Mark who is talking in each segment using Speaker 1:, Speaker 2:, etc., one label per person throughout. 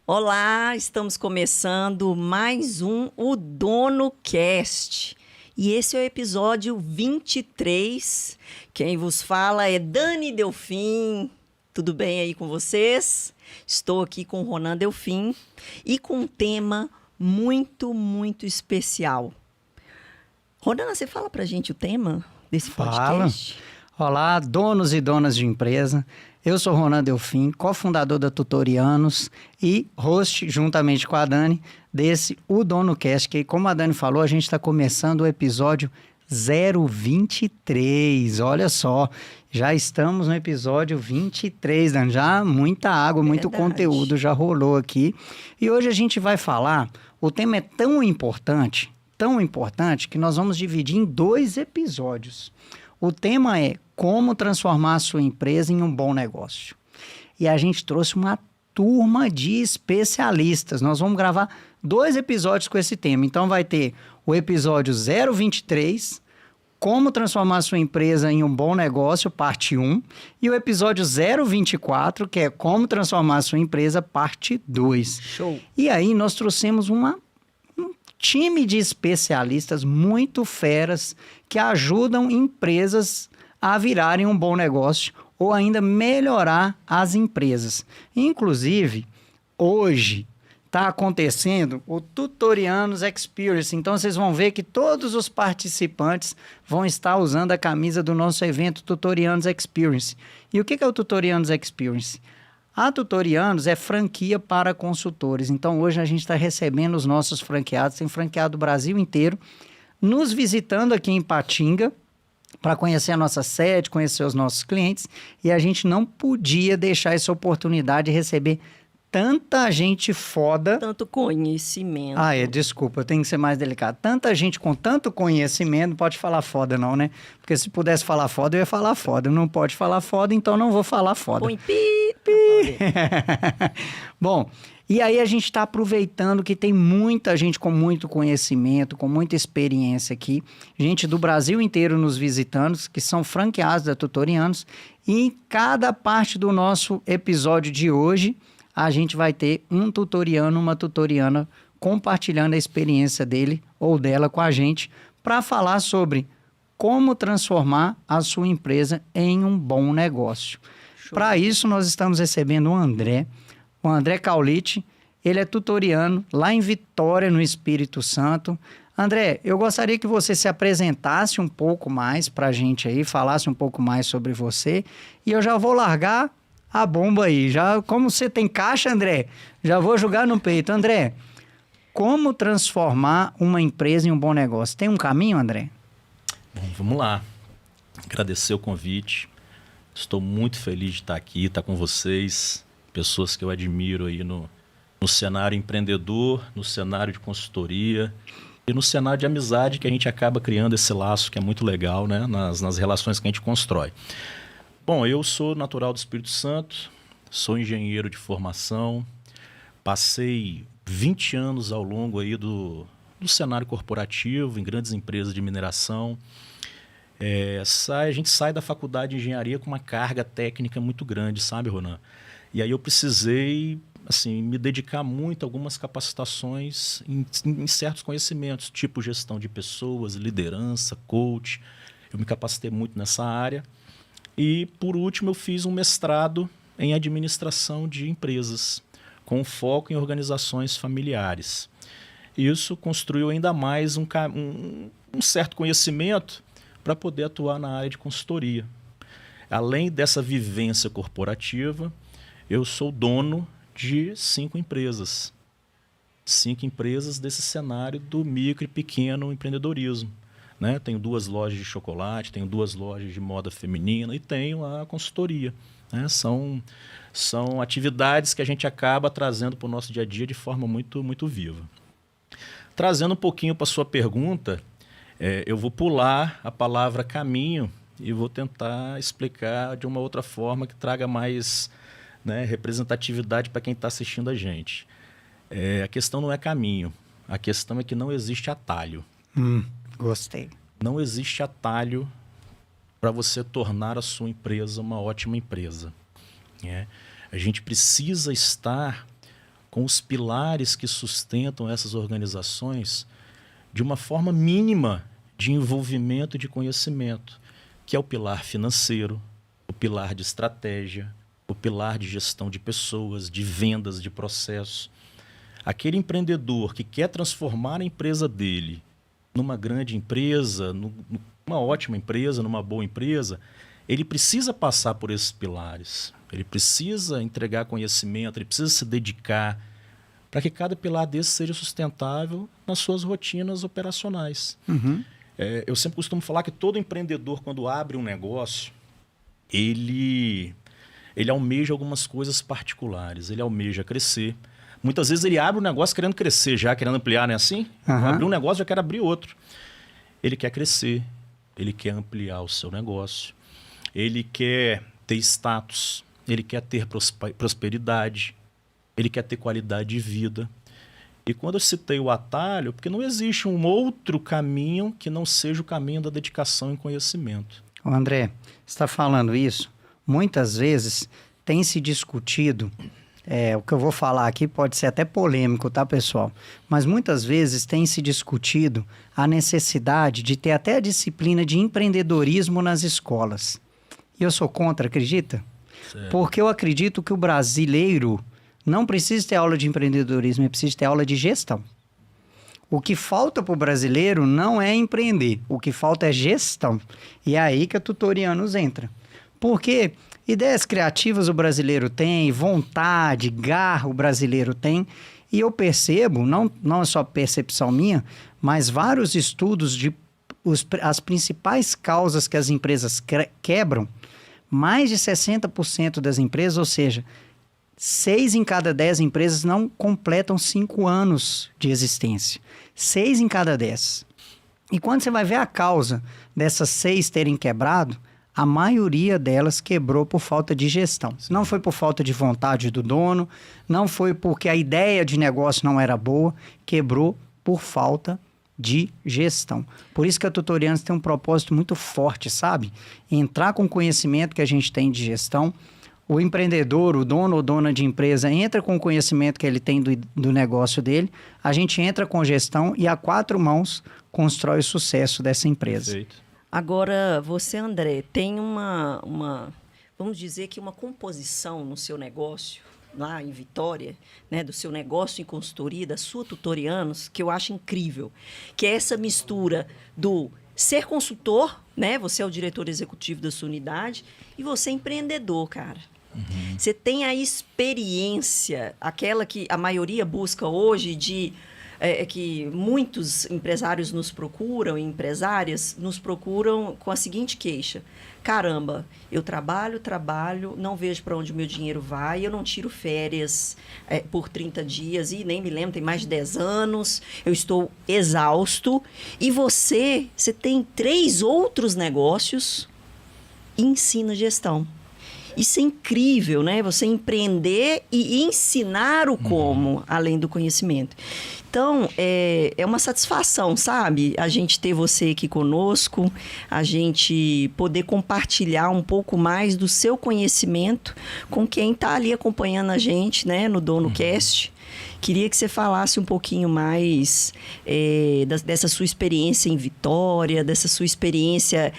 Speaker 1: Olá, estamos começando mais um O Dono Cast. E esse é o episódio 23. Quem vos fala é Dani Delfim. Tudo bem aí com vocês? Estou aqui com o Ronan Delfim e com um tema muito especial. Ronan, você fala pra gente o tema desse podcast?
Speaker 2: Olá, donos e donas de empresa. Eu sou Ronan Delfim, cofundador da Tutorianos e host, juntamente com a Dani, desse O Dono Cast, que, como a Dani falou, a gente está começando o episódio 023. Olha só, já estamos no episódio 23, Dani. Já muita água, muito conteúdo já rolou aqui. E hoje a gente vai falar, o tema é tão importante, que nós vamos dividir em 2 episódios. O tema é como transformar a sua empresa em um bom negócio. E a gente trouxe uma turma de especialistas. Nós vamos gravar 2 episódios com esse tema. Então vai ter o episódio 023, como transformar a sua empresa em um bom negócio, parte 1. E o episódio 024, que é como transformar a sua empresa, parte 2.
Speaker 1: Show!
Speaker 2: E aí nós trouxemos um time de especialistas muito feras que ajudam empresas a virarem um bom negócio ou ainda melhorar as empresas. Inclusive, hoje está acontecendo o Tutorianos Experience. Então, vocês vão ver que todos os participantes vão estar usando a camisa do nosso evento Tutorianos Experience. E o que é o Tutorianos Experience? A Tutorianos é franquia para consultores. Então, hoje a gente está recebendo os nossos franqueados, tem franqueado o Brasil inteiro, nos visitando aqui em Ipatinga, para conhecer a nossa sede, conhecer os nossos clientes. E a gente não podia deixar essa oportunidade de receber tanta gente foda.
Speaker 1: Tanto conhecimento.
Speaker 2: Desculpa, eu tenho que ser mais delicado. Tanta gente com tanto conhecimento, não pode falar foda não, né? Porque se pudesse falar foda, eu ia falar foda. Não pode falar foda, então não vou falar foda.
Speaker 1: Põe pi.
Speaker 2: Bom, e aí a gente está aproveitando que tem muita gente com muito conhecimento, com muita experiência aqui. Gente do Brasil inteiro nos visitando, que são franqueados da Tutorianos. E em cada parte do nosso episódio de hoje, a gente vai ter um tutoriano, uma tutoriana compartilhando a experiência dele ou dela com a gente para falar sobre como transformar a sua empresa em um bom negócio. Para isso, nós estamos recebendo o André Caulite. Ele é tutoriano lá em Vitória, no Espírito Santo. André, eu gostaria que você se apresentasse um pouco mais para a gente aí, falasse um pouco mais sobre você. E eu já vou largar a bomba aí. Já, como você tem caixa, André, já vou jogar no peito. André, como transformar uma empresa em um bom negócio? Tem um caminho, André?
Speaker 3: Bom, vamos lá. Agradecer o convite. Estou muito feliz de estar aqui, estar com vocês. Pessoas que eu admiro aí no cenário empreendedor, no cenário de consultoria e no cenário de amizade que a gente acaba criando esse laço que é muito legal, né? Nas relações que a gente constrói. Bom, eu sou natural do Espírito Santo, sou engenheiro de formação, passei 20 anos ao longo aí do cenário corporativo, em grandes empresas de mineração. A gente sai da faculdade de engenharia com uma carga técnica muito grande, sabe, Ronan? E aí eu precisei me dedicar muito a algumas capacitações em certos conhecimentos, tipo gestão de pessoas, liderança, coach. Eu me capacitei muito nessa área. E, por último, eu fiz um mestrado em administração de empresas, com foco em organizações familiares. Isso construiu ainda mais um certo conhecimento para poder atuar na área de consultoria. Além dessa vivência corporativa, eu sou dono de 5 empresas. 5 empresas desse cenário do micro e pequeno empreendedorismo. Né? Tenho 2 lojas de chocolate, tenho 2 lojas de moda feminina e tenho a consultoria. Né? São atividades que a gente acaba trazendo para o nosso dia a dia de forma muito viva. Trazendo um pouquinho para a sua pergunta, eu vou pular a palavra caminho e vou tentar explicar de uma outra forma que traga mais, né, representatividade para quem está assistindo a gente. A questão não é caminho, a questão é que não existe atalho.
Speaker 2: Gostei.
Speaker 3: Não existe atalho para você tornar a sua empresa uma ótima empresa. A gente precisa estar com os pilares que sustentam essas organizações de uma forma mínima de envolvimento e de conhecimento, que é o pilar financeiro, o pilar de estratégia, o pilar de gestão de pessoas, de vendas, de processos. Aquele empreendedor que quer transformar a empresa dele numa grande empresa, numa ótima empresa, numa boa empresa, ele precisa passar por esses pilares. Ele precisa entregar conhecimento, ele precisa se dedicar para que cada pilar desse seja sustentável nas suas rotinas operacionais. Eu sempre costumo falar que todo empreendedor, quando abre um negócio, ele almeja algumas coisas particulares, ele almeja crescer. Muitas vezes ele abre um negócio querendo crescer já, querendo ampliar, não é assim? Abriu um negócio, já quer abrir outro. Ele quer crescer, ele quer ampliar o seu negócio, ele quer ter status, ele quer ter prosperidade, ele quer ter qualidade de vida. E quando eu citei o atalho, porque não existe um outro caminho que não seja o caminho da dedicação e conhecimento.
Speaker 2: Ô André, você está falando isso? Muitas vezes tem se discutido, o que eu vou falar aqui pode ser até polêmico, tá, pessoal? Mas muitas vezes tem se discutido a necessidade de ter até a disciplina de empreendedorismo nas escolas. E eu sou contra, acredita?
Speaker 3: Certo.
Speaker 2: Porque eu acredito que o brasileiro não precisa ter aula de empreendedorismo, ele precisa ter aula de gestão. O que falta para o brasileiro não é empreender, o que falta é gestão. E é aí que a Tutorianos entra. Porque ideias criativas o brasileiro tem, vontade, garra o brasileiro tem. E eu percebo, não é só percepção minha, mas vários estudos de as principais causas que as empresas quebram, mais de 60% das empresas, ou seja, 6 em cada 10 empresas não completam 5 anos de existência. 6 em cada 10. E quando você vai ver a causa dessas 6 terem quebrado, a maioria delas quebrou por falta de gestão. Sim. Não foi por falta de vontade do dono, não foi porque a ideia de negócio não era boa, quebrou por falta de gestão. Por isso que a Tutorianos tem um propósito muito forte, sabe? Entrar com o conhecimento que a gente tem de gestão. O empreendedor, o dono ou dona de empresa entra com o conhecimento que ele tem do negócio dele, a gente entra com gestão e a 4 mãos constrói o sucesso dessa empresa.
Speaker 3: Perfeito.
Speaker 1: Agora, você, André, tem vamos dizer que uma composição no seu negócio, lá em Vitória, né, do seu negócio em consultoria, da sua Tutorianos, que eu acho incrível, que é essa mistura do ser consultor, né, você é o diretor executivo da sua unidade, e você é empreendedor, cara. Você tem a experiência, aquela que a maioria busca hoje, que muitos empresários nos procuram, e empresárias nos procuram com a seguinte queixa: caramba, eu trabalho, não vejo para onde o meu dinheiro vai, eu não tiro férias por 30 dias e nem me lembro, tem mais de 10 anos, eu estou exausto. E você tem 3 outros negócios e ensina gestão. Isso é incrível, né? Você empreender e ensinar o como, além do conhecimento. Então, é uma satisfação, sabe? A gente ter você aqui conosco, a gente poder compartilhar um pouco mais do seu conhecimento com quem está ali acompanhando a gente, né? No DonoCast. Queria que você falasse um pouquinho mais dessa sua experiência em Vitória, dessa sua experiência.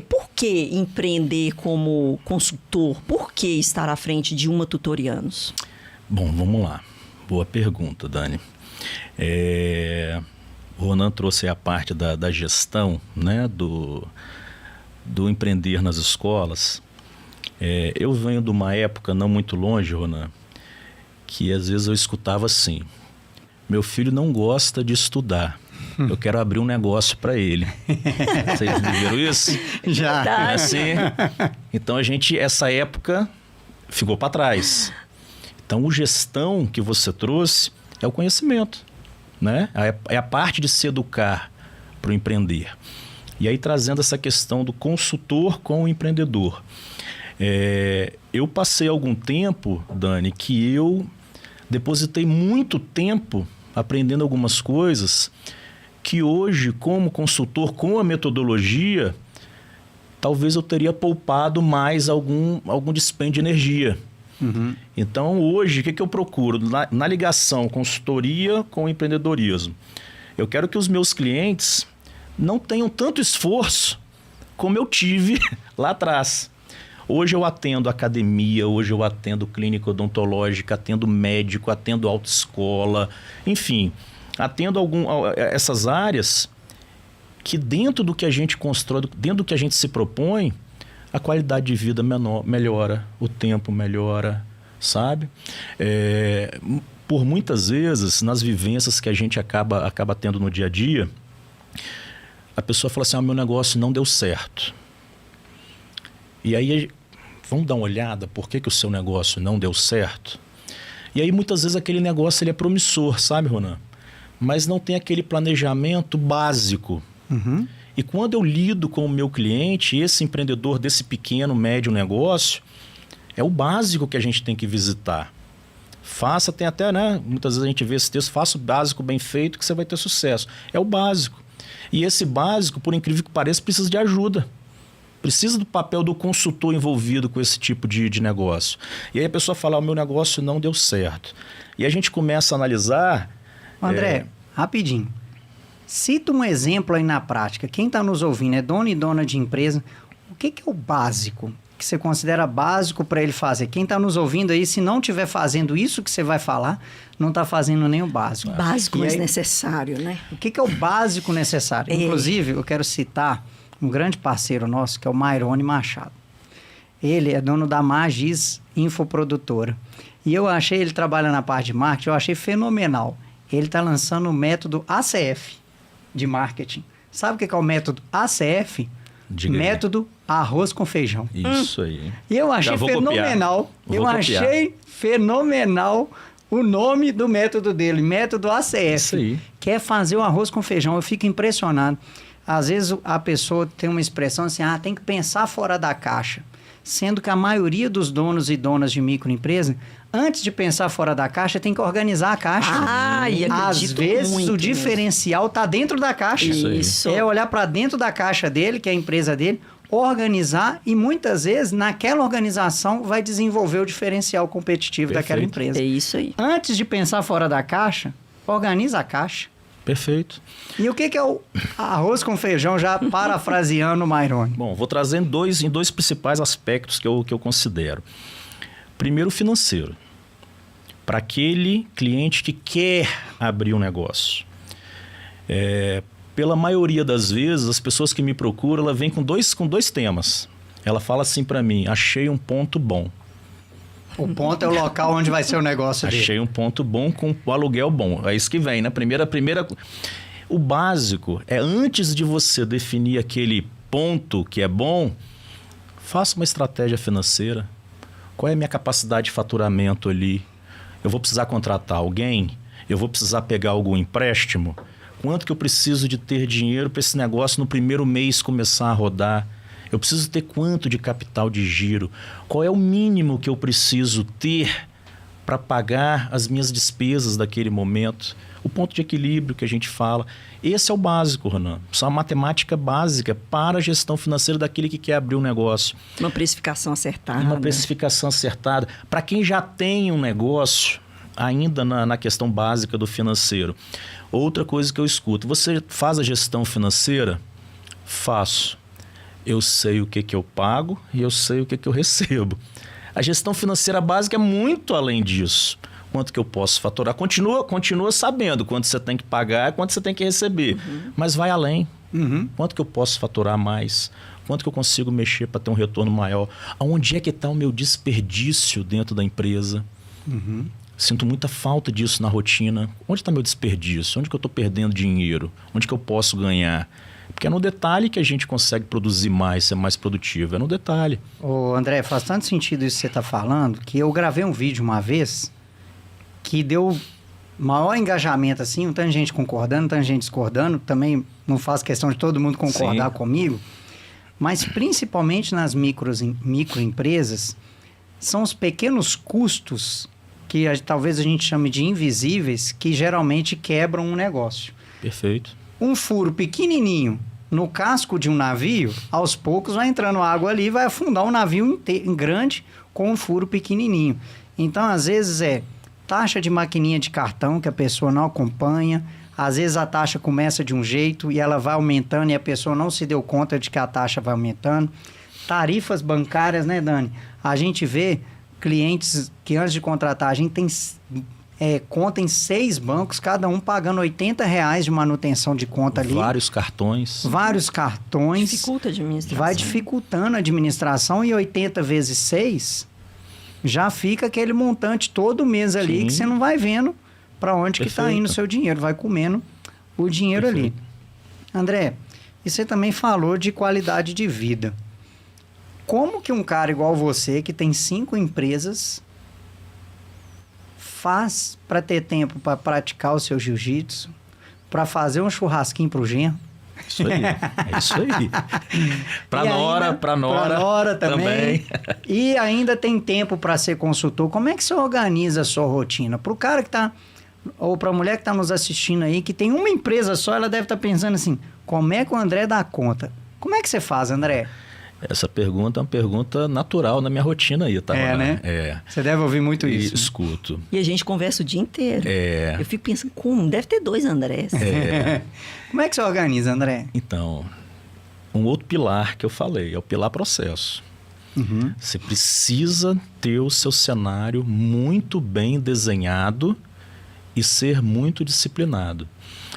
Speaker 1: Por que empreender como consultor? Por que estar à frente de uma Tutorianos?
Speaker 3: Bom, vamos lá. Boa pergunta, Dani. O Ronan trouxe a parte da gestão, né, do empreender nas escolas. Eu venho de uma época não muito longe, Ronan, que às vezes eu escutava assim: meu filho não gosta de estudar, eu quero abrir um negócio para ele. Vocês viram isso?
Speaker 2: Já.
Speaker 3: Assim, então essa época ficou para trás. Então, gestão que você trouxe é o conhecimento, né? É a parte de se educar para o empreender. E aí, trazendo essa questão do consultor com o empreendedor. Eu passei algum tempo, Dani, que eu depositei muito tempo aprendendo algumas coisas que hoje, como consultor, com a metodologia, talvez eu teria poupado mais algum dispêndio de energia. Então, hoje, o que eu procuro? Na ligação, consultoria com empreendedorismo. Eu quero que os meus clientes não tenham tanto esforço como eu tive lá atrás. Hoje eu atendo academia, hoje eu atendo clínica odontológica, atendo médico, atendo autoescola, enfim, atendo essas áreas que dentro do que a gente constrói, dentro do que a gente se propõe, a qualidade de vida melhora, o tempo melhora, sabe? Por muitas vezes, nas vivências que a gente acaba tendo no dia a dia, a pessoa fala assim, meu negócio não deu certo. E aí, vamos dar uma olhada por que o seu negócio não deu certo? E aí, muitas vezes, aquele negócio ele é promissor, sabe, Ronan? Mas não tem aquele planejamento básico. E quando eu lido com o meu cliente, esse empreendedor desse pequeno, médio negócio, é o básico que a gente tem que visitar. Tem até, né? Muitas vezes a gente vê esse texto, faça o básico bem feito que você vai ter sucesso. É o básico. E esse básico, por incrível que pareça, precisa de ajuda. Precisa do papel do consultor envolvido com esse tipo de negócio. E aí a pessoa fala, o meu negócio não deu certo. E a gente começa a analisar...
Speaker 2: André, rapidinho. Cita um exemplo aí na prática. Quem está nos ouvindo é dono e dona de empresa. O que é o básico que você considera básico para ele fazer? Quem está nos ouvindo aí, se não estiver fazendo isso que você vai falar, não está fazendo nem o básico.
Speaker 1: Básico, mas necessário, né?
Speaker 2: O que é o básico necessário? Inclusive, eu quero citar um grande parceiro nosso, que é o Mairone Machado. Ele é dono da Magis Infoprodutora. E eu achei, ele trabalha na parte de marketing, eu achei fenomenal. Ele está lançando o método ACF de marketing. Sabe o que é o método ACF? Método arroz com feijão.
Speaker 3: Isso aí.
Speaker 2: E eu achei fenomenal. Achei fenomenal o nome do método dele, método ACF.
Speaker 3: Isso aí.
Speaker 2: Que é fazer o arroz com feijão. Eu fico impressionado. Às vezes a pessoa tem uma expressão assim, tem que pensar fora da caixa. Sendo que a maioria dos donos e donas de microempresa, antes de pensar fora da caixa, tem que organizar a caixa.
Speaker 1: E
Speaker 2: às vezes
Speaker 1: muito
Speaker 2: o diferencial está dentro da caixa.
Speaker 1: Isso.
Speaker 2: É olhar para dentro da caixa dele, que é a empresa dele, organizar e muitas vezes naquela organização vai desenvolver o diferencial competitivo daquela empresa.
Speaker 1: É isso aí.
Speaker 2: Antes de pensar fora da caixa, organiza a caixa.
Speaker 3: Perfeito.
Speaker 2: E o que é o arroz com feijão, já parafraseando o Mairone?
Speaker 3: Bom, vou trazer em dois principais aspectos que eu considero. Primeiro, o financeiro. Para aquele cliente que quer abrir um negócio. Pela maioria das vezes, as pessoas que me procuram, ela vem com dois temas. Ela fala assim para mim, achei um ponto bom.
Speaker 2: O ponto é o local onde vai ser o negócio dele.
Speaker 3: Achei um ponto bom com o aluguel bom. É isso que vem, né? Primeira... O básico é, antes de você definir aquele ponto que é bom, faça uma estratégia financeira. Qual é a minha capacidade de faturamento ali? Eu vou precisar contratar alguém? Eu vou precisar pegar algum empréstimo? Quanto que eu preciso de ter dinheiro para esse negócio no primeiro mês começar a rodar? Eu preciso ter quanto de capital de giro? Qual é o mínimo que eu preciso ter para pagar as minhas despesas daquele momento? O ponto de equilíbrio que a gente fala. Esse é o básico, Ronan. Isso é uma matemática básica para a gestão financeira daquele que quer abrir um negócio.
Speaker 1: Uma precificação acertada.
Speaker 3: Uma precificação acertada. Para quem já tem um negócio, ainda na questão básica do financeiro. Outra coisa que eu escuto. Você faz a gestão financeira? Faço. Eu sei o que eu pago e eu sei o que eu recebo. A gestão financeira básica é muito além disso. Quanto que eu posso faturar? Continua sabendo quanto você tem que pagar e quanto você tem que receber. Mas vai além. Quanto que eu posso faturar mais? Quanto que eu consigo mexer para ter um retorno maior? Aonde é que está o meu desperdício dentro da empresa? Sinto muita falta disso na rotina. Onde está meu desperdício? Onde que eu estou perdendo dinheiro? Onde que eu posso ganhar? Porque é no detalhe que a gente consegue produzir mais, ser mais produtivo. É no detalhe.
Speaker 2: Ô, André, faz tanto sentido isso que você está falando, que eu gravei um vídeo uma vez que deu maior engajamento, assim, um tanto de gente concordando, um tanto de gente discordando. Também não faço questão de todo mundo concordar comigo. Mas principalmente nas microempresas, são os pequenos custos que talvez a gente chame de invisíveis, que geralmente quebram um negócio.
Speaker 3: Perfeito.
Speaker 2: Um furo pequenininho no casco de um navio, aos poucos vai entrando água ali e vai afundar um navio grande com um furo pequenininho. Então, às vezes, taxa de maquininha de cartão que a pessoa não acompanha. Às vezes, a taxa começa de um jeito e ela vai aumentando e a pessoa não se deu conta de que a taxa vai aumentando. Tarifas bancárias, né, Dani? A gente vê clientes que antes de contratar, a gente tem conta em 6 bancos, cada um pagando R$80 de manutenção de conta ali.
Speaker 3: Vários cartões.
Speaker 2: Vários cartões.
Speaker 1: Dificulta a administração.
Speaker 2: Vai dificultando a administração e 80 vezes 6 já fica aquele montante todo mês ali. Sim. Que você não vai vendo para onde que está indo o seu dinheiro. Vai comendo o dinheiro ali. André, e você também falou de qualidade de vida. Como que um cara igual você, que tem 5 empresas, faz para ter tempo para praticar o seu jiu-jitsu, para fazer um churrasquinho pro genro?
Speaker 3: Isso aí, é isso aí. Pra Nora também.
Speaker 2: E ainda tem tempo para ser consultor. Como é que você organiza a sua rotina? Pro cara que tá, ou pra mulher que tá nos assistindo aí, que tem uma empresa só, ela deve estar pensando assim, como é que o André dá conta? Como é que você faz, André?
Speaker 3: Essa pergunta é uma pergunta natural na minha rotina aí, tá?
Speaker 2: Né?
Speaker 3: Você
Speaker 2: deve ouvir muito isso.
Speaker 3: Né? Escuto.
Speaker 1: E a gente conversa o dia inteiro. Eu fico pensando, como? Deve ter 2 Andrés.
Speaker 2: Como é que você organiza, André?
Speaker 3: Então, um outro pilar que eu falei é o pilar processo.
Speaker 2: Uhum.
Speaker 3: Você precisa ter o seu cenário muito bem desenhado e ser muito disciplinado.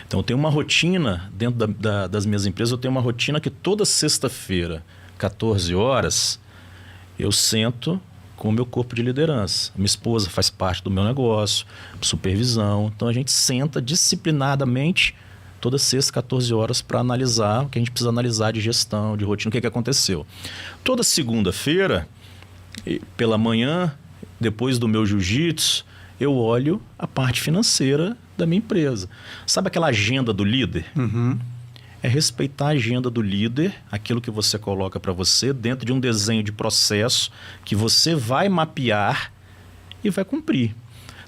Speaker 3: Então, eu tenho uma rotina, dentro das minhas empresas, eu tenho uma rotina que toda sexta-feira, 14 horas, eu sento com o meu corpo de liderança. Minha esposa faz parte do meu negócio, supervisão. Então, a gente senta disciplinadamente toda sexta, 14 horas, para analisar o que a gente precisa analisar de gestão, de rotina, o que aconteceu. Toda segunda-feira, pela manhã, depois do meu jiu-jitsu, eu olho a parte financeira da minha empresa. Sabe aquela agenda do líder?
Speaker 2: Uhum.
Speaker 3: É respeitar a agenda do líder, aquilo que você coloca para você, dentro de um desenho de processo que você vai mapear e vai cumprir.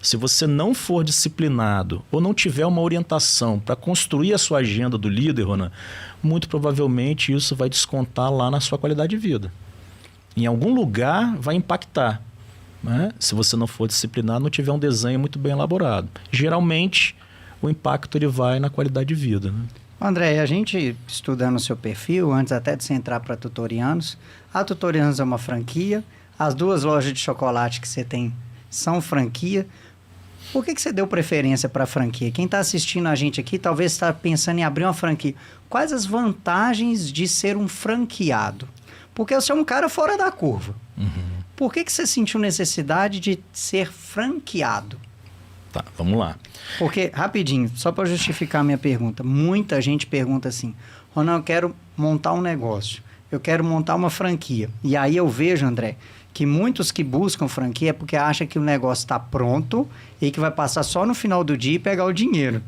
Speaker 3: Se você não for disciplinado ou não tiver uma orientação para construir a sua agenda do líder, Ronan, muito provavelmente isso vai descontar lá na sua qualidade de vida. Em algum lugar vai impactar, né? Se você não for disciplinado, não tiver um desenho muito bem elaborado. Geralmente, o impacto ele vai na qualidade de vida, né?
Speaker 2: André, a gente estudando o seu perfil, antes até de você entrar para a Tutorianos, a Tutorianos é uma franquia, as 2 lojas de chocolate que você tem são franquia. Por que você deu preferência para a franquia? Quem está assistindo a gente aqui talvez está pensando em abrir uma franquia. Quais as vantagens de ser um franqueado? Porque você é um cara fora da curva.
Speaker 3: Uhum.
Speaker 2: Por que você sentiu necessidade de ser franqueado?
Speaker 3: Tá, vamos lá.
Speaker 2: Porque, rapidinho, só para justificar a minha pergunta, muita gente pergunta assim, Ronan, eu quero montar um negócio, eu quero montar uma franquia. E aí eu vejo, André, que muitos que buscam franquia é porque acham que o negócio está pronto e que vai passar só no final do dia e pegar o dinheiro,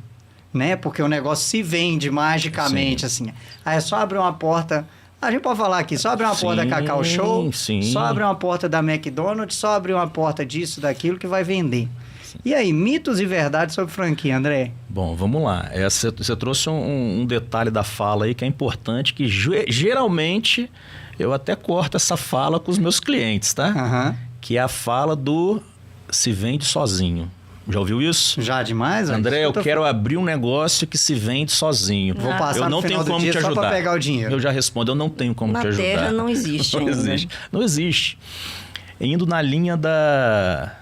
Speaker 2: né? Porque o negócio se vende magicamente, assim. Aí é só abrir uma porta... A gente pode falar aqui, só abre uma porta da Cacau Show, só abre uma porta da McDonald's, só abre uma porta disso, daquilo que vai vender. Sim. E aí, mitos e verdades sobre franquia, André?
Speaker 3: Bom, vamos lá. Você trouxe um detalhe da fala aí que é importante, que geralmente eu até corto essa fala com os meus clientes, tá?
Speaker 2: Uhum.
Speaker 3: Que é a fala do se vende sozinho. Já ouviu isso?
Speaker 2: Já demais?
Speaker 3: André, eu quero abrir um negócio que se vende sozinho.
Speaker 2: Vou passar no final do dia só para pegar o dinheiro.
Speaker 3: Eu já respondo, eu não tenho como te ajudar.
Speaker 1: Na Terra não existe
Speaker 3: não
Speaker 1: ainda.
Speaker 3: Existe. Não existe. Indo na linha da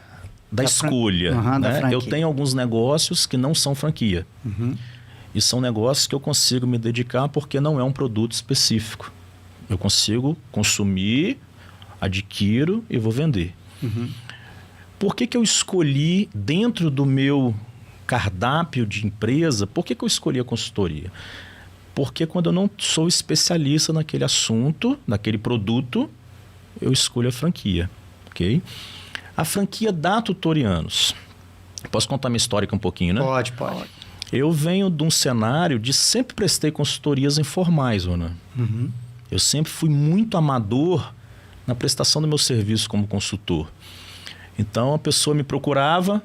Speaker 3: escolha. Né? Eu tenho alguns negócios que não são franquia.
Speaker 2: Uhum.
Speaker 3: E são negócios que eu consigo me dedicar porque não é um produto específico. Eu consigo consumir, adquiro e vou vender.
Speaker 2: Uhum.
Speaker 3: Por que eu escolhi, dentro do meu cardápio de empresa, por que eu escolhi a consultoria? Porque quando eu não sou especialista naquele assunto, naquele produto, eu escolho a franquia, ok? A franquia da Tutorianos. Posso contar minha história aqui um pouquinho, né?
Speaker 2: Pode.
Speaker 3: Eu venho de um cenário de sempre prestei consultorias informais, Ronan.
Speaker 2: Uhum.
Speaker 3: Eu sempre fui muito amador na prestação do meu serviço como consultor. Então, a pessoa me procurava,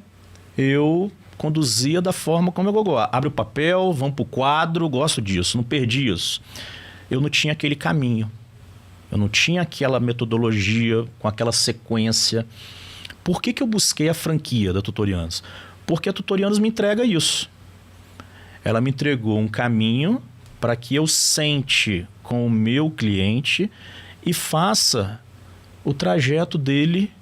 Speaker 3: eu conduzia da forma como eu gosto. Abre o papel, vamos para o quadro, gosto disso, não perdi isso. eu não tinha aquele caminho. Eu não tinha aquela metodologia com aquela sequência. Por que eu busquei a franquia da Tutorianos? Porque a Tutorianos me entrega isso. Ela me entregou um caminho para que eu sente com o meu cliente e faça o trajeto dele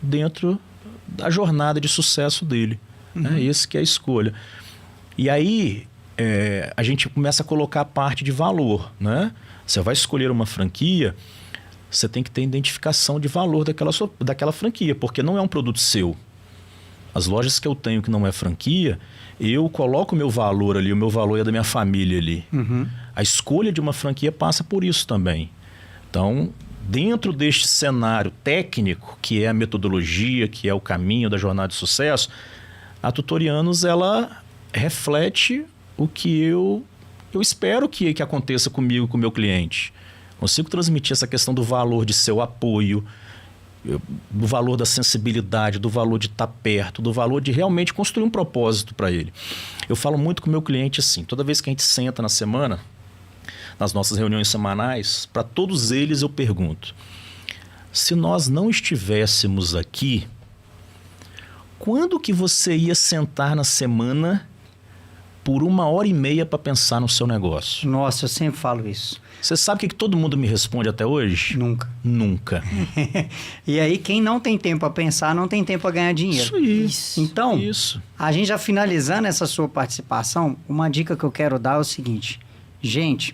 Speaker 3: dentro da jornada de sucesso dele. É esse que é a escolha. E aí, a gente começa a colocar a parte de valor, né? Você vai escolher uma franquia, você tem que ter identificação de valor daquela franquia, porque não é um produto seu. As lojas que eu tenho que não é franquia, eu coloco o meu valor ali, o meu valor é da minha família ali. A escolha de uma franquia passa por isso também. Então, dentro deste cenário técnico, que é a metodologia, que é o caminho da jornada de sucesso, a Tutorianos, ela reflete o que eu espero que aconteça comigo, com o meu cliente. Consigo transmitir essa questão do valor de seu apoio, do valor da sensibilidade, do valor de estar perto, do valor de realmente construir um propósito para ele. Eu falo muito com o meu cliente assim, toda vez que a gente senta na semana, nas nossas reuniões semanais, para todos eles eu pergunto: se nós não estivéssemos aqui, quando que você ia sentar na semana por 1h30 para pensar no seu negócio?
Speaker 2: Nossa, eu sempre falo isso.
Speaker 3: Você sabe o que todo mundo me responde até hoje?
Speaker 2: Nunca.
Speaker 3: Nunca.
Speaker 2: E aí, quem não tem tempo a pensar, não tem tempo a ganhar dinheiro.
Speaker 1: Isso.
Speaker 2: Então,
Speaker 3: Isso.
Speaker 2: a gente já finalizando essa sua participação, uma dica que eu quero dar é o seguinte. Gente,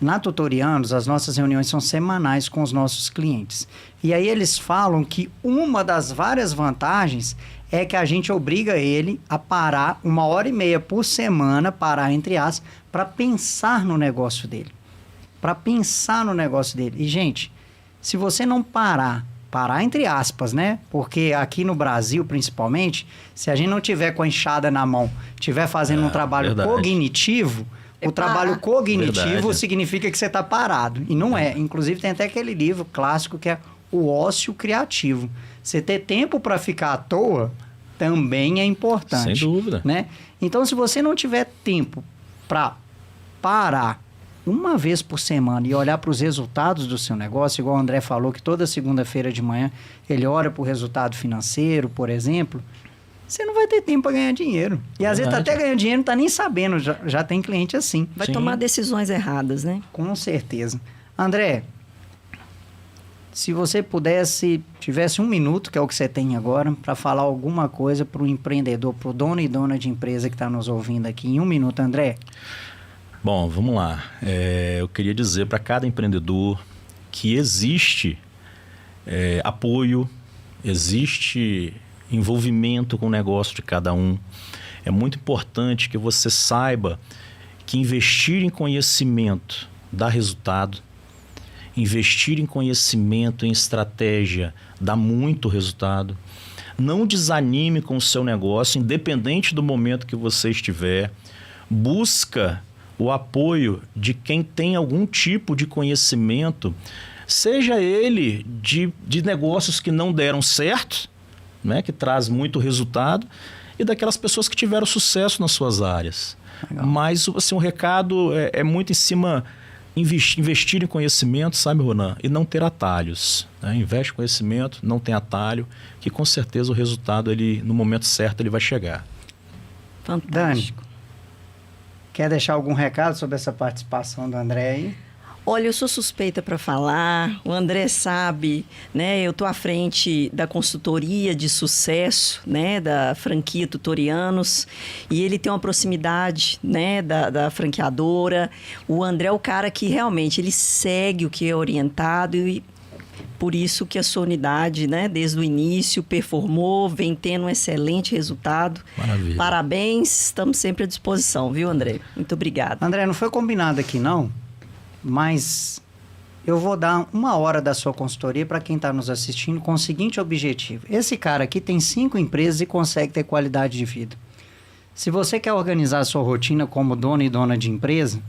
Speaker 2: na Tutorianos, as nossas reuniões são semanais com os nossos clientes. E aí eles falam que uma das várias vantagens é que a gente obriga ele a parar 1h30 por semana, parar entre aspas, para pensar no negócio dele. Para pensar no negócio dele. E, gente, se você não parar entre aspas, né? Porque aqui no Brasil, principalmente, se a gente não tiver com a enxada na mão, tiver fazendo um trabalho cognitivo, o trabalho cognitivo significa que você está parado. E não é. Inclusive, tem até aquele livro clássico que é O Ócio Criativo. Você ter tempo para ficar à toa também é importante.
Speaker 3: Sem dúvida.
Speaker 2: Né? Então, se você não tiver tempo para parar uma vez por semana e olhar para os resultados do seu negócio, igual o André falou, que toda segunda-feira de manhã ele olha para o resultado financeiro, por exemplo, você não vai ter tempo para ganhar dinheiro. E às vezes tá até ganhando dinheiro, não tá nem sabendo, já tem cliente assim.
Speaker 1: Vai tomar decisões erradas, né?
Speaker 2: Com certeza. André, se você tivesse 1 minuto, que é o que você tem agora, para falar alguma coisa para o empreendedor, para o dono e dona de empresa que está nos ouvindo aqui, em 1 minuto, André.
Speaker 3: Bom, vamos lá. Eu queria dizer para cada empreendedor que existe apoio, existe envolvimento com o negócio de cada um. É muito importante que você saiba que investir em conhecimento dá resultado. Investir em conhecimento, em estratégia, dá muito resultado. Não desanime com o seu negócio, independente do momento que você estiver. Busca o apoio de quem tem algum tipo de conhecimento, seja ele de negócios que não deram certo, né, que traz muito resultado, e daquelas pessoas que tiveram sucesso nas suas áreas. Legal. Mas assim, o recado é muito em cima, investir em conhecimento, sabe, Ronan? E não ter atalhos. Né? Investe em conhecimento, não tem atalho, que com certeza o resultado, no momento certo, ele vai chegar.
Speaker 1: Fantástico.
Speaker 2: Dani, quer deixar algum recado sobre essa participação do André aí?
Speaker 1: Olha, eu sou suspeita para falar, o André sabe, né? Eu estou à frente da consultoria de sucesso, né? Da franquia Tutorianos, e ele tem uma proximidade, né? Da franqueadora. O André é o cara que realmente ele segue o que é orientado e por isso que a sua unidade, né? Desde o início performou, vem tendo um excelente resultado.
Speaker 3: Maravilha.
Speaker 1: Parabéns, estamos sempre à disposição, viu, André? Muito obrigada.
Speaker 2: André, não foi combinado aqui, não? Mas eu vou dar 1 hora da sua consultoria para quem está nos assistindo com o seguinte objetivo. Esse cara aqui tem 5 empresas e consegue ter qualidade de vida. Se você quer organizar a sua rotina como dono e dona de empresa,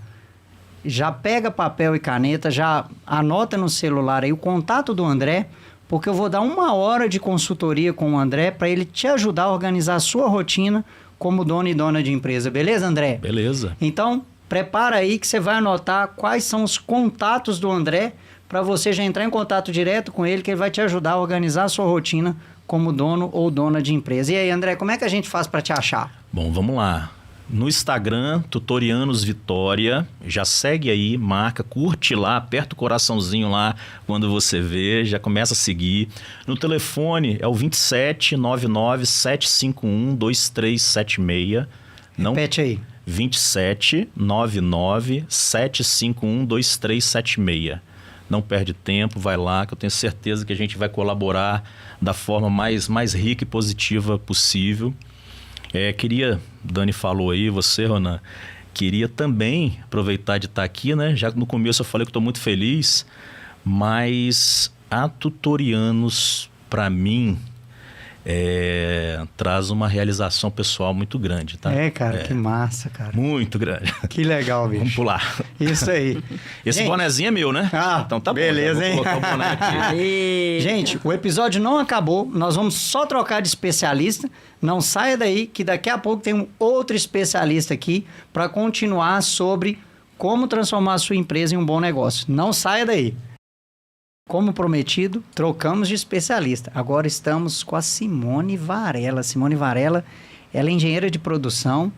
Speaker 2: já pega papel e caneta, já anota no celular aí o contato do André, porque eu vou dar 1 hora de consultoria com o André para ele te ajudar a organizar a sua rotina como dono e dona de empresa. Beleza, André?
Speaker 3: Beleza.
Speaker 2: Então, prepara aí que você vai anotar quais são os contatos do André para você já entrar em contato direto com ele, que ele vai te ajudar a organizar a sua rotina como dono ou dona de empresa. E aí, André, como é que a gente faz para te achar?
Speaker 3: Bom, vamos lá. No Instagram, Tutorianos Vitória, já segue aí, marca, curte lá, aperta o coraçãozinho lá quando você vê, já começa a seguir. No telefone é o 2799-751-2376.
Speaker 2: Repete aí.
Speaker 3: 2799-751-2376. Não perde tempo, vai lá, que eu tenho certeza que a gente vai colaborar da forma mais rica e positiva possível. Dani falou aí, você, Ronan, queria também aproveitar de estar aqui, né? Já que no começo eu falei que estou muito feliz, mas a Tutorianos, para mim, traz uma realização pessoal muito grande, tá?
Speaker 2: Cara, que massa, cara.
Speaker 3: Muito grande.
Speaker 2: Que legal, bicho.
Speaker 3: Vamos pular.
Speaker 2: Isso aí.
Speaker 3: Esse bonezinho é meu, né?
Speaker 2: Então tá
Speaker 3: beleza,
Speaker 2: bom. Beleza, hein?
Speaker 3: Vou colocar o boné aqui.
Speaker 2: Gente, o episódio não acabou. Nós vamos só trocar de especialista. Não saia daí, que daqui a pouco tem um outro especialista aqui para continuar sobre como transformar a sua empresa em um bom negócio. Não saia daí. Como prometido, trocamos de especialista. Agora estamos com a Simone Varela. Simone Varela, ela é engenheira de produção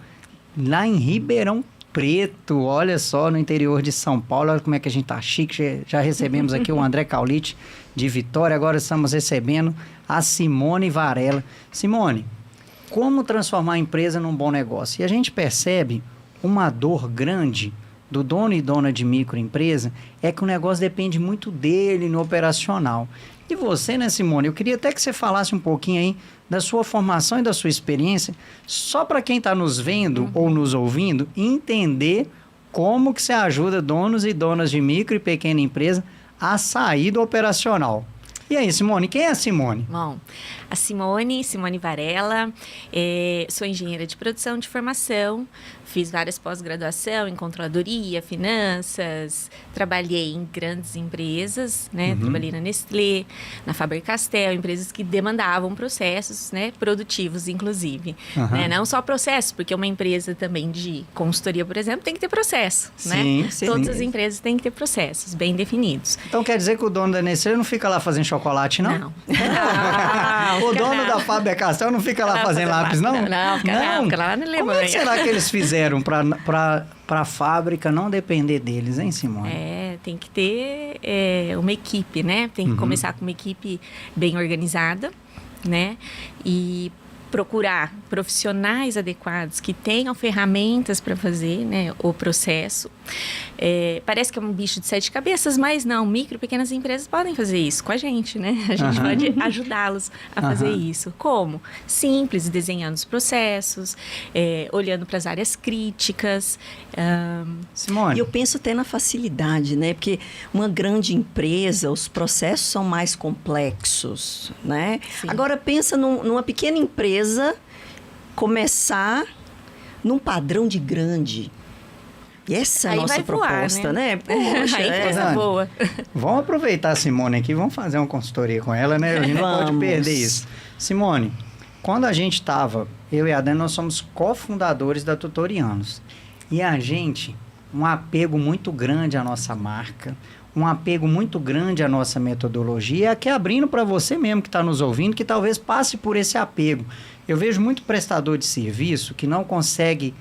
Speaker 2: lá em Ribeirão Preto. Olha só, no interior de São Paulo. Olha como é que a gente tá chique. Já recebemos aqui o André Caulite de Vitória. Agora estamos recebendo a Simone Varela. Simone, como transformar a empresa num bom negócio? E a gente percebe uma dor grande do dono e dona de microempresa, é que o negócio depende muito dele no operacional. E você, né, Simone? Eu queria até que você falasse um pouquinho aí da sua formação e da sua experiência, só para quem está nos vendo ou nos ouvindo, entender como que você ajuda donos e donas de micro e pequena empresa a sair do operacional. E aí, Simone, quem é a Simone?
Speaker 4: Bom, a Simone Varela, sou engenheira de produção de formação, fiz várias pós-graduação em controladoria, finanças, trabalhei em grandes empresas, né? Trabalhei na Nestlé, na Faber-Castell, empresas que demandavam processos, né? Produtivos, inclusive. Né? Não só processos, porque uma empresa também de consultoria, por exemplo, tem que ter processo,
Speaker 2: Sim,
Speaker 4: né?
Speaker 2: sim.
Speaker 4: Todas as empresas têm que ter processos bem definidos.
Speaker 2: Então quer dizer que o dono da Nestlé não fica lá fazendo chocolate, não?
Speaker 4: Não.
Speaker 2: O dono da Faber-Castell não fica lá fazendo lápis, não?
Speaker 4: Não, fica lá na Alemanha.
Speaker 2: Como é que será que eles fizeram para a fábrica não depender deles, hein, Simone?
Speaker 4: Tem que ter uma equipe, né? Tem que começar com uma equipe bem organizada, né? E procurar profissionais adequados que tenham ferramentas para fazer, né, o processo. Parece que é um bicho de 7 cabeças, mas não, micro e pequenas empresas podem fazer isso com a gente, né? A gente pode ajudá-los a fazer isso. Como? Simples, desenhando os processos, olhando para as áreas críticas.
Speaker 2: Simone.
Speaker 1: E eu penso até na facilidade, né? Porque uma grande empresa, os processos são mais complexos, né?
Speaker 4: Sim.
Speaker 1: Agora pensa numa pequena empresa começar num padrão de grande. E essa é a
Speaker 4: Aí
Speaker 1: nossa
Speaker 4: vai voar,
Speaker 1: proposta, né? Poxa,
Speaker 4: Aí coisa
Speaker 2: Dani,
Speaker 4: boa.
Speaker 2: Vamos aproveitar a Simone aqui, vamos fazer uma consultoria com ela, né? A gente não pode perder isso. Simone, quando a gente estava, eu e a Dani, nós somos cofundadores da Tutorianos. E a gente, um apego muito grande à nossa marca, um apego muito grande à nossa metodologia, e aqui abrindo para você mesmo que está nos ouvindo, que talvez passe por esse apego. Eu vejo muito prestador de serviço que não consegue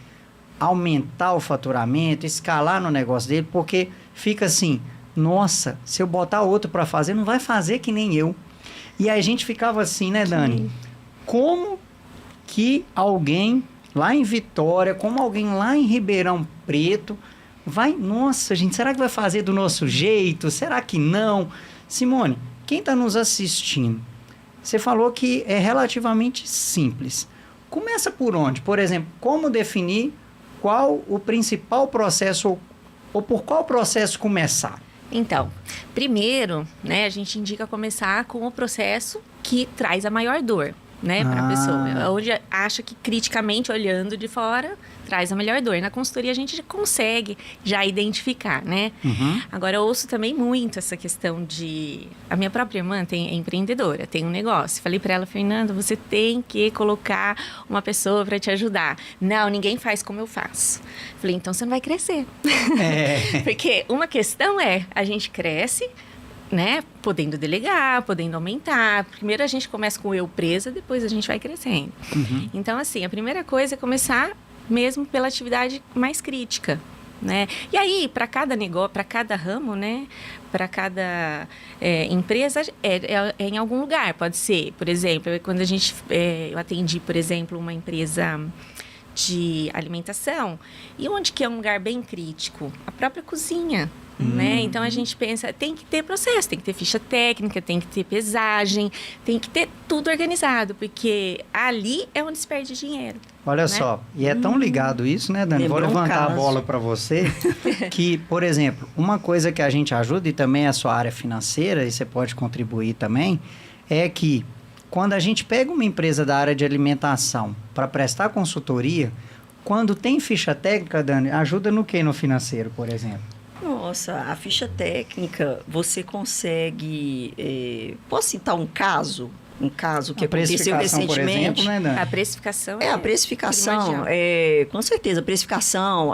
Speaker 2: aumentar o faturamento, escalar no negócio dele, porque fica assim, nossa, se eu botar outro para fazer, não vai fazer que nem eu. E aí a gente ficava assim, né, Dani? Como que alguém lá em Vitória, como alguém lá em Ribeirão Preto vai, nossa, gente, será que vai fazer do nosso jeito? Será que não? Simone, quem está nos assistindo, você falou que é relativamente simples. Começa por onde? Por exemplo, como definir qual o principal processo ou por qual processo começar?
Speaker 4: Então, primeiro, né, a gente indica começar com o processo que traz a maior dor, né, para a pessoa. Onde acha que criticamente olhando de fora traz a melhor dor. Na consultoria a gente já consegue já identificar, né? Agora eu ouço também muito essa questão de... A minha própria irmã é empreendedora, tem um negócio. Falei para ela, Fernanda, você tem que colocar uma pessoa para te ajudar. Não, ninguém faz como eu faço. Falei, então você não vai crescer. Porque uma questão é, a gente cresce, né, podendo delegar, podendo aumentar. Primeiro a gente começa com o eu presa, depois a gente vai crescendo. Então, assim, a primeira coisa é começar mesmo pela atividade mais crítica, né? E aí, para cada negócio, para cada ramo, né, para cada empresa, é em algum lugar. Pode ser, por exemplo, quando eu atendi, por exemplo, uma empresa de alimentação, e onde que é um lugar bem crítico? A própria cozinha. Né? Então a gente pensa, tem que ter processo, tem que ter ficha técnica, tem que ter pesagem, tem que ter tudo organizado, porque ali é onde se perde dinheiro.
Speaker 2: Olha,
Speaker 4: né?
Speaker 2: só, e é tão ligado isso, né, Dani? Vou levantar a bola para você, que, por exemplo, uma coisa que a gente ajuda, e também é a sua área financeira, e você pode contribuir também, é que quando a gente pega uma empresa da área de alimentação para prestar consultoria, quando tem ficha técnica, Dani, ajuda no que no financeiro, por exemplo?
Speaker 1: Nossa, a ficha técnica, você consegue... posso citar um caso? Um caso que aconteceu recentemente.
Speaker 2: Por exemplo, né, Dani?
Speaker 4: A precificação
Speaker 1: a precificação,
Speaker 4: primordial.
Speaker 1: com certeza, a precificação.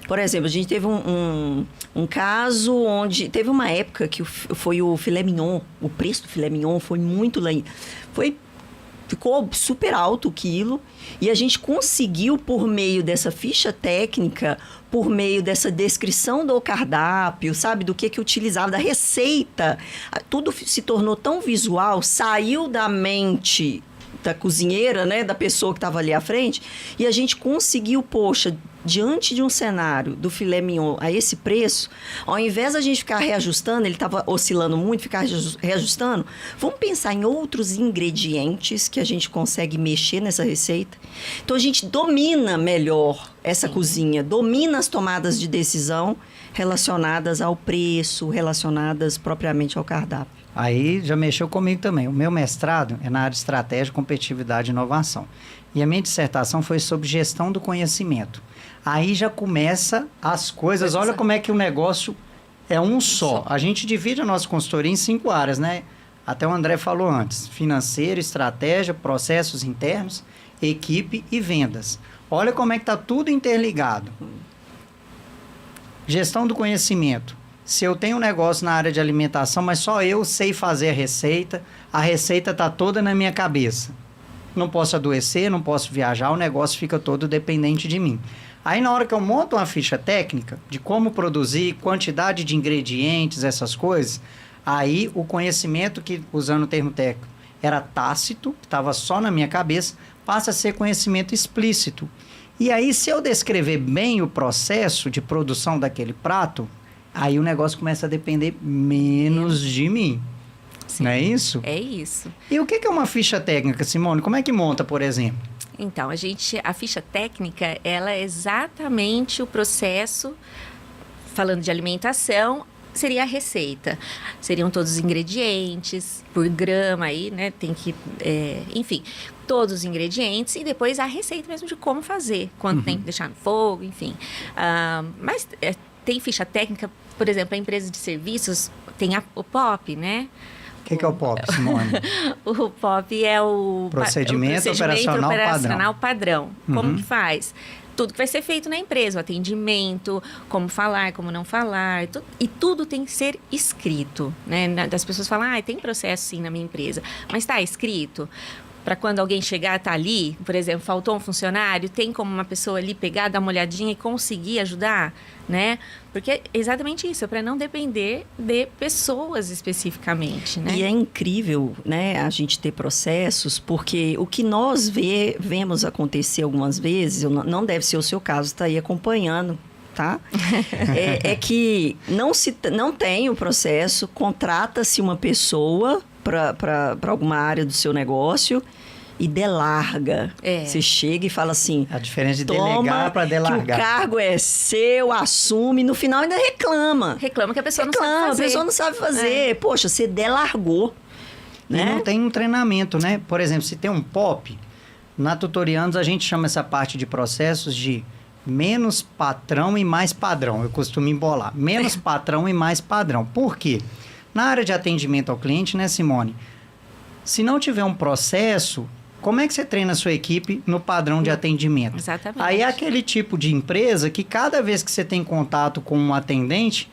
Speaker 1: Por exemplo, a gente teve um caso onde... Teve uma época que foi o filé mignon, o preço do filé mignon foi muito... Ficou super alto o quilo e a gente conseguiu, por meio dessa ficha técnica, por meio dessa descrição do cardápio, sabe, do que utilizava, da receita, tudo se tornou tão visual, saiu da mente da cozinheira, né, da pessoa que estava ali à frente, e a gente conseguiu, poxa, diante de um cenário do filé mignon a esse preço, ao invés da gente ficar reajustando, ele estava oscilando muito, ficar reajustando, vamos pensar em outros ingredientes que a gente consegue mexer nessa receita. Então, a gente domina melhor essa cozinha, domina as tomadas de decisão relacionadas ao preço, relacionadas propriamente ao cardápio.
Speaker 2: Aí já mexeu comigo também. O meu mestrado é na área de estratégia, competitividade e inovação. E a minha dissertação foi sobre gestão do conhecimento. Aí já começa as coisas. Olha como é que o negócio é um só. A gente divide a nossa consultoria em 5 áreas, né? Até o André falou antes. Financeiro, estratégia, processos internos, equipe e vendas. Olha como é que está tudo interligado. Gestão do conhecimento. Se eu tenho um negócio na área de alimentação, mas só eu sei fazer a receita está toda na minha cabeça. Não posso adoecer, não posso viajar, o negócio fica todo dependente de mim. Aí, na hora que eu monto uma ficha técnica de como produzir, quantidade de ingredientes, essas coisas, aí o conhecimento que, usando o termo técnico, era tácito, estava só na minha cabeça, passa a ser conhecimento explícito. E aí, se eu descrever bem o processo de produção daquele prato, aí o negócio começa a depender menos de mim. Sim, não é isso?
Speaker 4: É isso.
Speaker 2: E o que é uma ficha técnica, Simone? Como é que monta, por exemplo?
Speaker 4: Então, a ficha técnica, ela é exatamente o processo, falando de alimentação, seria a receita. Seriam todos os ingredientes, por grama aí, né? Tem que, enfim, todos os ingredientes e depois a receita mesmo de como fazer, quanto tem que deixar no fogo, enfim. Mas tem ficha técnica, por exemplo, a empresa de serviços tem o POP, né?
Speaker 2: O que é o POP, Simone?
Speaker 4: O POP é o
Speaker 2: procedimento operacional
Speaker 4: padrão. Como que faz? Tudo que vai ser feito na empresa, o atendimento, como falar, como não falar, e tudo tem que ser escrito, né? Das pessoas falam, tem processo sim na minha empresa, mas está escrito. Para quando alguém chegar, tá ali, por exemplo, faltou um funcionário, tem como uma pessoa ali pegar, dar uma olhadinha e conseguir ajudar, né? Porque é exatamente isso, é para não depender de pessoas especificamente, né?
Speaker 1: E é incrível, né, a gente ter processos, porque o que nós vemos acontecer algumas vezes, não deve ser o seu caso, está aí acompanhando, tá? É que não tem o processo, contrata-se uma pessoa para alguma área do seu negócio e delarga. Você chega e fala assim...
Speaker 2: A diferença de delegar para delargar.
Speaker 1: Que o cargo é seu, assume, no final ainda reclama.
Speaker 4: Reclama que a pessoa não sabe fazer.
Speaker 1: A pessoa não sabe fazer. Poxa, você delargou.
Speaker 2: E
Speaker 1: né?
Speaker 2: não tem um treinamento, né? Por exemplo, se tem um POP, na Tutorianos a gente chama essa parte de processos de menos patrão e mais padrão. Eu costumo embolar. Menos patrão e mais padrão. Por quê? Na área de atendimento ao cliente, né, Simone? Se não tiver um processo, como é que você treina a sua equipe no padrão de atendimento?
Speaker 4: Exatamente.
Speaker 2: Aí é aquele tipo de empresa que cada vez que você tem contato com um atendente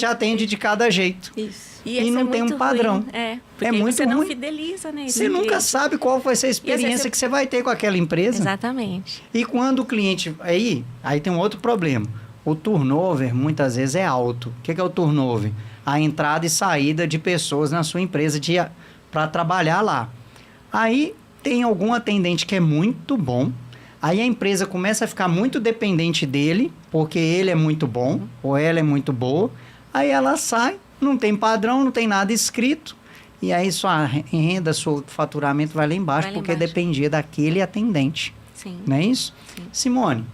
Speaker 2: atende de cada jeito.
Speaker 1: Isso.
Speaker 2: E
Speaker 4: esse
Speaker 2: não
Speaker 4: é
Speaker 2: tem um
Speaker 4: muito
Speaker 2: padrão.
Speaker 4: ruim. Porque
Speaker 2: É muito
Speaker 4: você não
Speaker 2: ruim.
Speaker 4: fideliza, né? esse
Speaker 2: Você nunca
Speaker 4: cliente.
Speaker 2: sabe qual vai ser a experiência
Speaker 4: você-
Speaker 2: que você vai ter com aquela empresa.
Speaker 4: Exatamente.
Speaker 2: E quando o cliente... Aí tem um outro problema. O turnover, muitas vezes, é alto. O que é o turnover? A entrada e saída de pessoas na sua empresa para trabalhar lá. Aí tem algum atendente que é muito bom. Aí a empresa começa a ficar muito dependente dele, porque ele é muito bom, ou ela é muito boa. Aí ela sai, não tem padrão, não tem nada escrito. E aí sua renda, seu faturamento vai lá embaixo,
Speaker 4: Vai lá
Speaker 2: porque
Speaker 4: embaixo.
Speaker 2: dependia daquele atendente.
Speaker 4: Sim.
Speaker 2: Não é isso?
Speaker 4: Sim.
Speaker 2: Simone,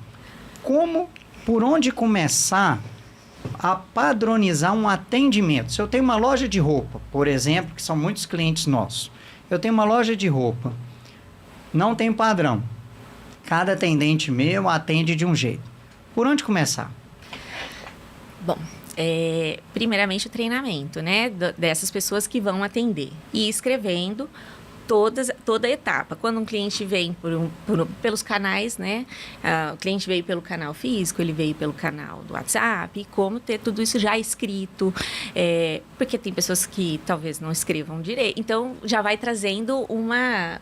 Speaker 2: por onde começar a padronizar um atendimento? Se eu tenho uma loja de roupa, por exemplo, que são muitos clientes nossos. Eu tenho uma loja de roupa, não tem padrão. Cada atendente meu atende de um jeito. Por onde começar?
Speaker 4: Bom, primeiramente o treinamento, né? Dessas pessoas que vão atender. E escrevendo toda a etapa. Quando um cliente vem pelos canais, né? O cliente veio pelo canal físico, ele veio pelo canal do WhatsApp, e como ter tudo isso já escrito, porque tem pessoas que talvez não escrevam direito. Então, já vai trazendo uma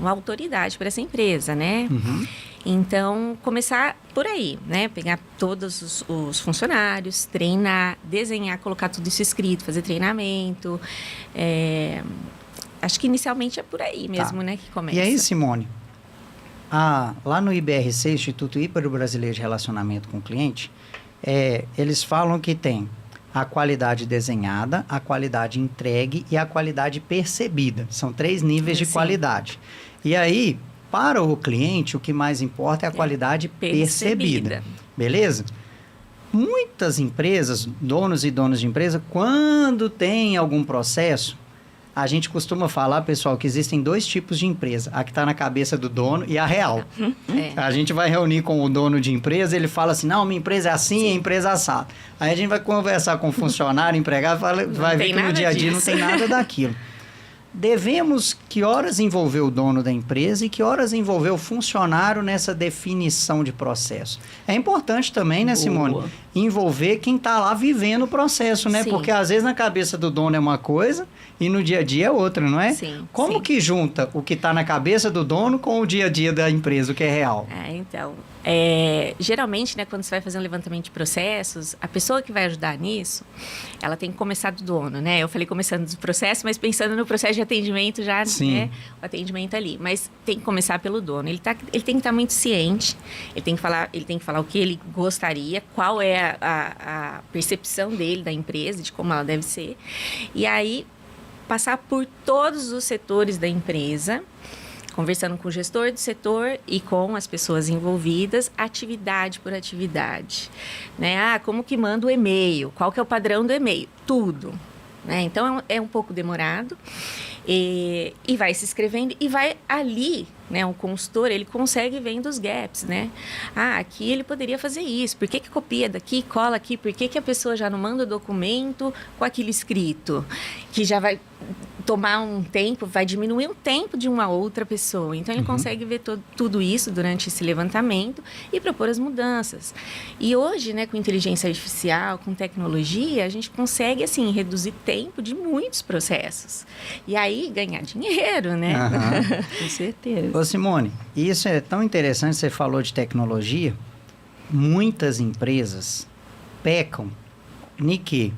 Speaker 4: autoridade para essa empresa, né?
Speaker 2: Uhum.
Speaker 4: Então, começar por aí, né? Pegar todos os funcionários, treinar, desenhar, colocar tudo isso escrito, fazer treinamento. Acho que inicialmente é por aí mesmo, né? Que começa.
Speaker 2: E aí, Simone, lá no IBRC, Instituto Ibero-Brasileiro de Relacionamento com o Cliente, eles falam que tem a qualidade desenhada, a qualidade entregue e a qualidade percebida. São 3 níveis de
Speaker 4: Sim.
Speaker 2: qualidade. E aí, para o cliente, o que mais importa é a qualidade percebida. Beleza? Muitas empresas, donos e donas de empresa, quando tem algum processo, a gente costuma falar, pessoal, que existem 2 tipos de empresa. A que está na cabeça do dono e a real. A gente vai reunir com o dono de empresa, ele fala assim, não, minha empresa é assim, a empresa é assada. Aí a gente vai conversar com o funcionário, empregado, vai ver que no dia a dia não tem nada daquilo. Devemos que horas envolver o dono da empresa e que horas envolver o funcionário nessa definição de processo. É importante também, né, Simone?
Speaker 1: Boa.
Speaker 2: Envolver quem está lá vivendo o processo, né?
Speaker 4: Sim.
Speaker 2: Porque às vezes na cabeça do dono é uma coisa e no dia a dia é outra, não é?
Speaker 4: Sim,
Speaker 2: Como
Speaker 4: sim.
Speaker 2: que junta o que está na cabeça do dono com o dia a dia da empresa, o que é real?
Speaker 4: Então, geralmente, né, quando você vai fazer um levantamento de processos, a pessoa que vai ajudar nisso, ela tem que começar do dono, né? Eu falei começando do processo, mas pensando no processo de atendimento já,
Speaker 2: Sim.
Speaker 4: né? O atendimento ali. Mas tem que começar pelo dono. Ele tem que estar muito ciente, ele tem que falar o que ele gostaria, qual é a percepção dele da empresa, de como ela deve ser. E aí, passar por todos os setores da empresa, conversando com o gestor do setor e com as pessoas envolvidas, atividade por atividade. Né? Como que manda o e-mail? Qual que é o padrão do e-mail? Tudo. Né? Então, é um pouco demorado. E vai se inscrevendo e vai ali, né? O consultor, ele consegue vendo os gaps, né? Aqui ele poderia fazer isso. Por que copia daqui, cola aqui? Por que a pessoa já não manda o documento com aquilo escrito? Que já vai tomar um tempo, vai diminuir o tempo de uma outra pessoa. Então, ele consegue ver tudo isso durante esse levantamento e propor as mudanças. E hoje, né, com inteligência artificial, com tecnologia, a gente consegue, assim, reduzir tempo de muitos processos. E aí, ganhar dinheiro, né?
Speaker 2: Aham.
Speaker 1: Com certeza.
Speaker 2: Ô Simone, isso é tão interessante, você falou de tecnologia. Muitas empresas pecam em que,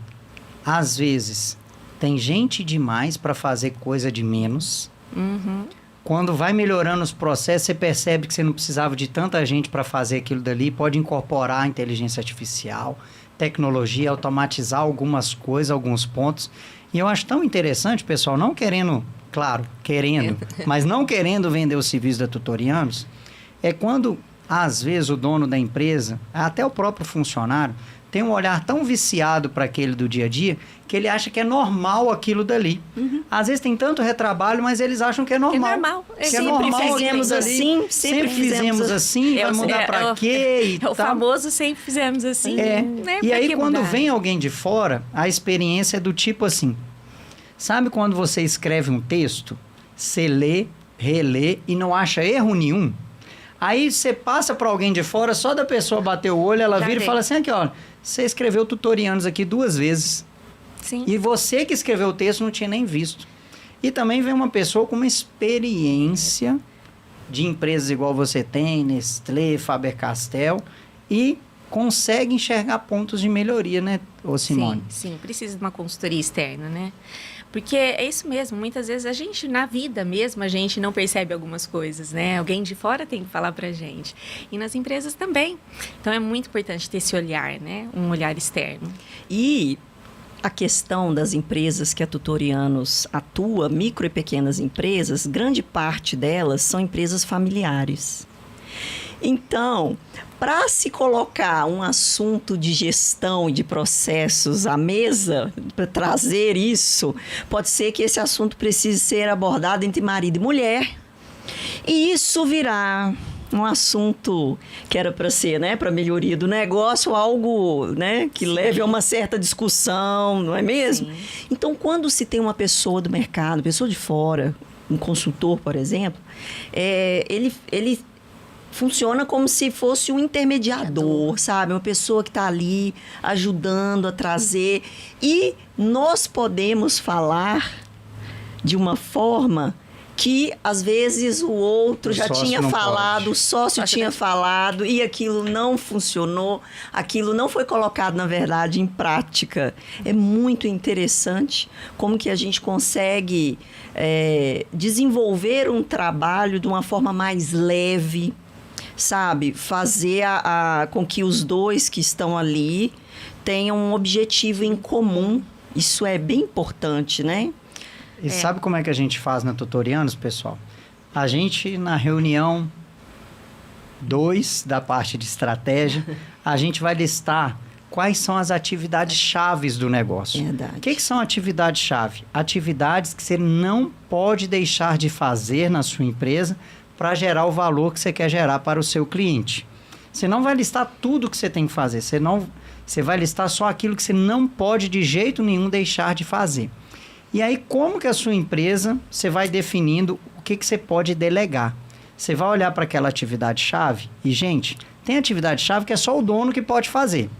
Speaker 2: às vezes, tem gente demais para fazer coisa de menos.
Speaker 4: Uhum.
Speaker 2: Quando vai melhorando os processos, você percebe que você não precisava de tanta gente para fazer aquilo dali. Pode incorporar a inteligência artificial, tecnologia, automatizar algumas coisas, alguns pontos. E eu acho tão interessante, pessoal, não querendo, claro, querendo, mas não querendo vender o serviço da Tutorianos, é quando, às vezes, o dono da empresa, até o próprio funcionário, tem um olhar tão viciado para aquele do dia a dia que ele acha que é normal aquilo dali. Às vezes tem tanto retrabalho, mas eles acham que é normal.
Speaker 4: É normal.
Speaker 2: Que
Speaker 1: Sempre
Speaker 2: é normal
Speaker 1: fizemos
Speaker 2: ali.
Speaker 1: assim,
Speaker 2: Sempre fizemos assim, vai mudar para quê e
Speaker 4: É
Speaker 2: tal.
Speaker 4: o famoso sempre fizemos assim.
Speaker 2: É.
Speaker 4: Né?
Speaker 2: E
Speaker 4: Pra
Speaker 2: aí,
Speaker 4: que
Speaker 2: quando
Speaker 4: mudar?
Speaker 2: vem alguém de fora, a experiência é do tipo assim. Sabe quando você escreve um texto, você lê, relê e não acha erro nenhum? Aí você passa para alguém de fora, só da pessoa bater o olho, ela
Speaker 4: Já
Speaker 2: vira e
Speaker 4: dei.
Speaker 2: fala assim, aqui, ó, você escreveu tutorianos aqui 2 vezes.
Speaker 4: Sim.
Speaker 2: E você que escreveu o texto não tinha nem visto. E também vem uma pessoa com uma experiência de empresas igual você tem, Nestlé, Faber-Castell, e consegue enxergar pontos de melhoria, né, ô Simone?
Speaker 4: Sim, precisa de uma consultoria externa, né? Porque é isso mesmo, muitas vezes a gente, na vida mesmo, a gente não percebe algumas coisas, né? Alguém de fora tem que falar pra gente. E nas empresas também. Então, é muito importante ter esse olhar, né? Um olhar externo.
Speaker 1: E a questão das empresas que a Tutorianos atua, micro e pequenas empresas, grande parte delas são empresas familiares. Então, para se colocar um assunto de gestão e de processos à mesa, para trazer isso, pode ser que esse assunto precise ser abordado entre marido e mulher. E isso virá um assunto que era para ser, né, para melhoria do negócio, algo, né, que leve a uma certa discussão, não é mesmo?
Speaker 4: Sim.
Speaker 1: Então, quando se tem uma pessoa do mercado, pessoa de fora, um consultor, por exemplo, ele funciona como se fosse um intermediador, sabe? Uma pessoa que está ali ajudando a trazer. E nós podemos falar de uma forma que, às vezes, o outro
Speaker 2: O
Speaker 1: já
Speaker 2: sócio
Speaker 1: tinha
Speaker 2: não
Speaker 1: falado,
Speaker 2: pode.
Speaker 1: o sócio tinha falado e aquilo não funcionou, aquilo não foi colocado, na verdade, em prática. É muito interessante como que a gente consegue desenvolver um trabalho de uma forma mais leve, sabe? Fazer com que os dois que estão ali tenham um objetivo em comum. Isso é bem importante, né?
Speaker 2: E sabe como é que a gente faz na Tutorianos, pessoal? A gente, na reunião 2 da parte de estratégia, a gente vai listar quais são as atividades chaves do negócio.
Speaker 1: Verdade.
Speaker 2: O que são atividades-chave? Atividades que você não pode deixar de fazer na sua empresa para gerar o valor que você quer gerar para o seu cliente. Você não vai listar tudo que você tem que fazer, você vai listar só aquilo que você não pode de jeito nenhum deixar de fazer. E aí, como que a sua empresa, você vai definindo o que você pode delegar. Você vai olhar para aquela atividade-chave e, gente, tem atividade-chave que é só o dono que pode fazer.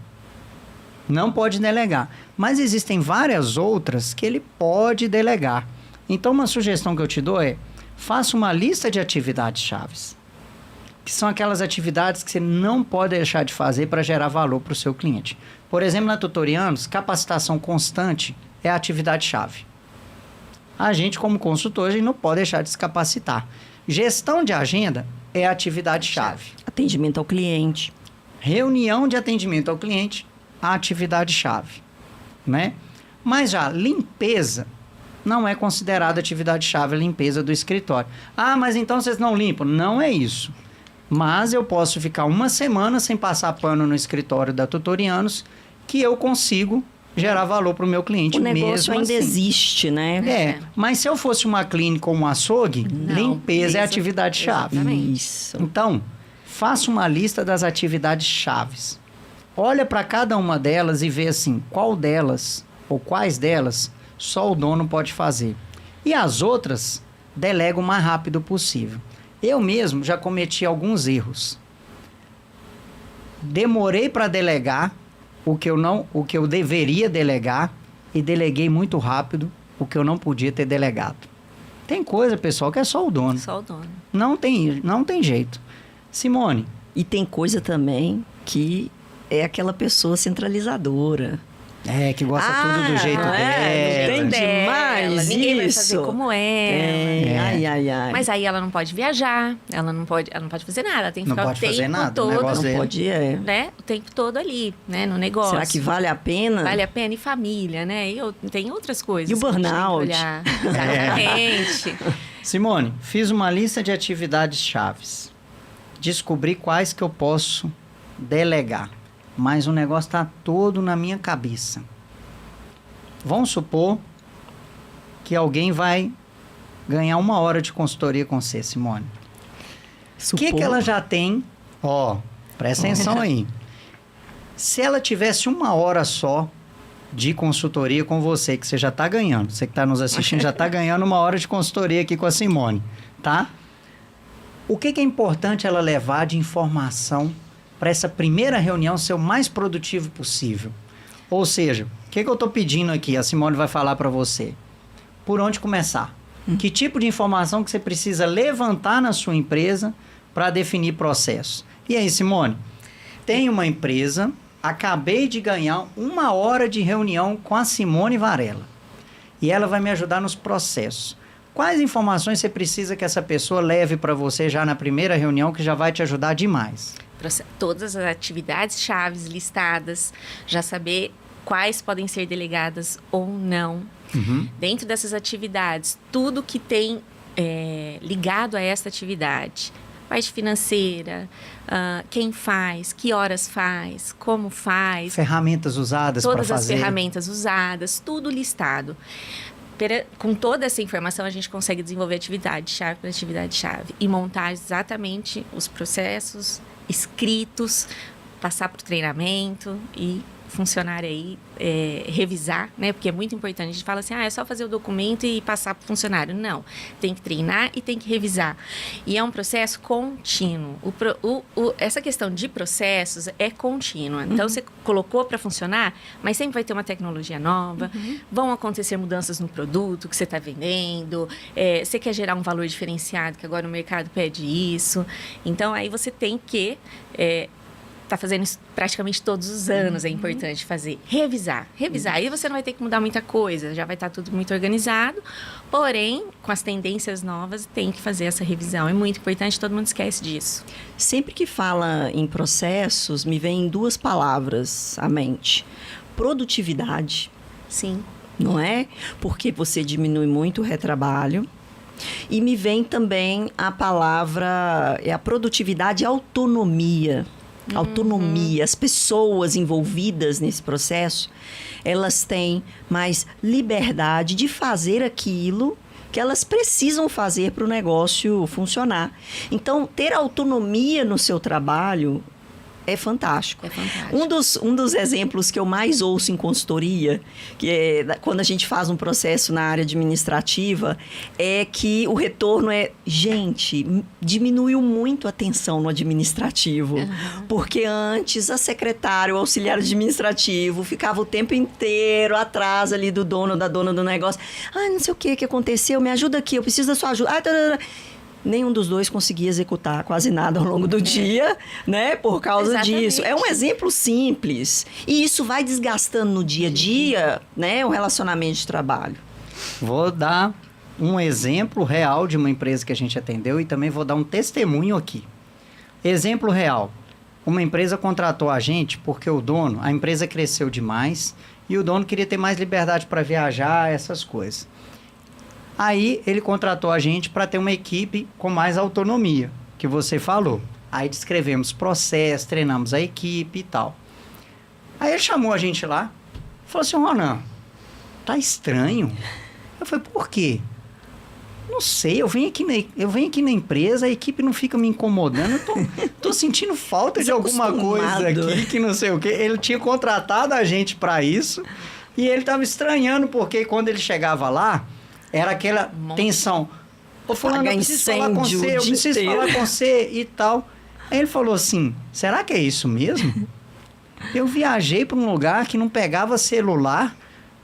Speaker 2: Não pode delegar. Mas existem várias outras que ele pode delegar. Então, uma sugestão que eu te dou é, faça uma lista de atividades-chaves, que são aquelas atividades que você não pode deixar de fazer para gerar valor para o seu cliente. Por exemplo, na Tutorianos, capacitação constante é a atividade-chave. A gente, como consultor, a gente não pode deixar de se capacitar. Gestão de agenda é a atividade-chave.
Speaker 1: Atendimento ao cliente.
Speaker 2: Reunião de atendimento ao cliente, a atividade-chave, né? Mas já limpeza não é considerada atividade-chave, a limpeza do escritório. Ah, mas então vocês não limpam? Não é isso. Mas eu posso ficar 1 semana sem passar pano no escritório da Tutorianos, que eu consigo gerar valor para o meu cliente
Speaker 1: O
Speaker 2: mesmo
Speaker 1: negócio ainda
Speaker 2: assim.
Speaker 1: existe, né?
Speaker 2: Mas se eu fosse uma clínica ou um açougue,
Speaker 4: Não,
Speaker 2: limpeza é
Speaker 4: beleza.
Speaker 2: atividade-chave.
Speaker 4: Exatamente.
Speaker 1: Isso.
Speaker 2: Então, faça uma lista das atividades chaves. Olha para cada uma delas e vê assim, qual delas ou quais delas só o dono pode fazer. E as outras, delega o mais rápido possível. Eu mesmo já cometi alguns erros. Demorei para delegar o que eu deveria delegar e deleguei muito rápido o que eu não podia ter delegado. Tem coisa, pessoal, que é só o dono.
Speaker 4: Só o dono.
Speaker 2: Não tem jeito. Simone,
Speaker 1: E tem coisa também que é aquela pessoa centralizadora.
Speaker 2: que gosta tudo do jeito
Speaker 1: não é?
Speaker 2: dela.
Speaker 1: Tem demais
Speaker 4: Ninguém vai
Speaker 1: isso.
Speaker 4: fazer como ela.
Speaker 1: É. Ai, ai, ai.
Speaker 4: Mas aí ela não pode viajar, ela não pode fazer nada, ela tem que
Speaker 2: Não
Speaker 4: ficar
Speaker 2: pode
Speaker 4: o tempo
Speaker 2: fazer nada, o
Speaker 4: todo,
Speaker 2: negócio
Speaker 1: não
Speaker 2: dele.
Speaker 1: pode,
Speaker 4: né? O tempo todo ali, né, no negócio.
Speaker 1: Será que vale a pena?
Speaker 4: Vale a pena? E família, né? Tem outras coisas.
Speaker 1: E o
Speaker 4: que a gente tem que
Speaker 1: burnout?
Speaker 4: olhar. Exatamente.
Speaker 2: Simone, fiz uma lista de atividades chaves. Descobri quais que eu posso delegar. mas o negócio está todo na minha cabeça. Vamos supor que alguém vai ganhar 1 hora de consultoria com você, Simone. O que ela já tem? Presta atenção aí. Se ela tivesse 1 hora só de consultoria com você, que você já está ganhando, você que está nos assistindo já está ganhando 1 hora de consultoria aqui com a Simone, tá? O que é importante ela levar de informação para essa primeira reunião ser o mais produtivo possível? Ou seja, o que eu estou pedindo aqui? A Simone vai falar para você. Por onde começar? Que tipo de informação que você precisa levantar na sua empresa para definir processos? E aí, Simone? Tem uma empresa, acabei de ganhar 1 hora de reunião com a Simone Varela. E ela vai me ajudar nos processos. Quais informações você precisa que essa pessoa leve para você já na primeira reunião que já vai te ajudar demais?
Speaker 4: Todas as atividades chaves listadas, já saber quais podem ser delegadas ou não. Dentro dessas atividades, tudo que tem ligado a essa atividade, parte financeira, quem faz, que horas faz, como faz.
Speaker 2: Ferramentas usadas para fazer.
Speaker 4: Todas as ferramentas usadas, tudo listado. Com toda essa informação, a gente consegue desenvolver atividade-chave para atividade-chave e montar exatamente os processos escritos, passar para o treinamento e funcionário aí, revisar, né? Porque é muito importante. A gente fala assim, é só fazer o documento e passar para o funcionário. Não, tem que treinar e tem que revisar. E é um processo contínuo. Essa questão de processos é contínua. Então, você colocou para funcionar, mas sempre vai ter uma tecnologia nova, vão acontecer mudanças no produto que você está vendendo, você quer gerar um valor diferenciado, que agora o mercado pede isso. Então, aí você tem que... está fazendo isso praticamente todos os anos, é importante fazer. Revisar. Aí você não vai ter que mudar muita coisa, já vai estar tudo muito organizado, porém, com as tendências novas, tem que fazer essa revisão. É muito importante, todo mundo esquece disso.
Speaker 1: Sempre que fala em processos, me vem 2 palavras à mente. Produtividade.
Speaker 4: Sim.
Speaker 1: Não é? Porque você diminui muito o retrabalho. E me vem também a palavra, a produtividade e autonomia. Autonomia, as pessoas envolvidas nesse processo, elas têm mais liberdade de fazer aquilo que elas precisam fazer para o negócio funcionar. Então, ter autonomia no seu trabalho é fantástico.
Speaker 4: É fantástico.
Speaker 1: Um dos exemplos que eu mais ouço em consultoria, que é quando a gente faz um processo na área administrativa, é que o retorno é, gente, diminuiu muito a tensão no administrativo. Porque antes a secretária, o auxiliar administrativo, ficava o tempo inteiro atrás ali do dono, da dona do negócio. Não sei o que aconteceu, me ajuda aqui, eu preciso da sua ajuda. Nenhum dos dois conseguia executar quase nada ao longo do dia, né? Por causa disso. É um exemplo simples. E isso vai desgastando no dia a dia, né? O relacionamento de trabalho.
Speaker 2: Vou dar um exemplo real de uma empresa que a gente atendeu e também vou dar um testemunho aqui. Exemplo real. Uma empresa contratou a gente porque a empresa cresceu demais e o dono queria ter mais liberdade para viajar, essas coisas. Aí, ele contratou a gente para ter uma equipe com mais autonomia, que você falou. Aí, descrevemos processo, treinamos a equipe e tal. Aí, ele chamou a gente lá, falou assim, Ronan, tá estranho. Eu falei, por quê? Não sei, eu venho aqui na empresa, a equipe não fica me incomodando, eu tô sentindo falta de alguma coisa aqui, que não sei o quê. Ele tinha contratado a gente para isso, e ele tava estranhando, porque quando ele chegava lá, era aquela tensão. Ô, fulano, eu preciso falar com você, e tal. Aí ele falou assim, será que é isso mesmo? Eu viajei para um lugar que não pegava celular.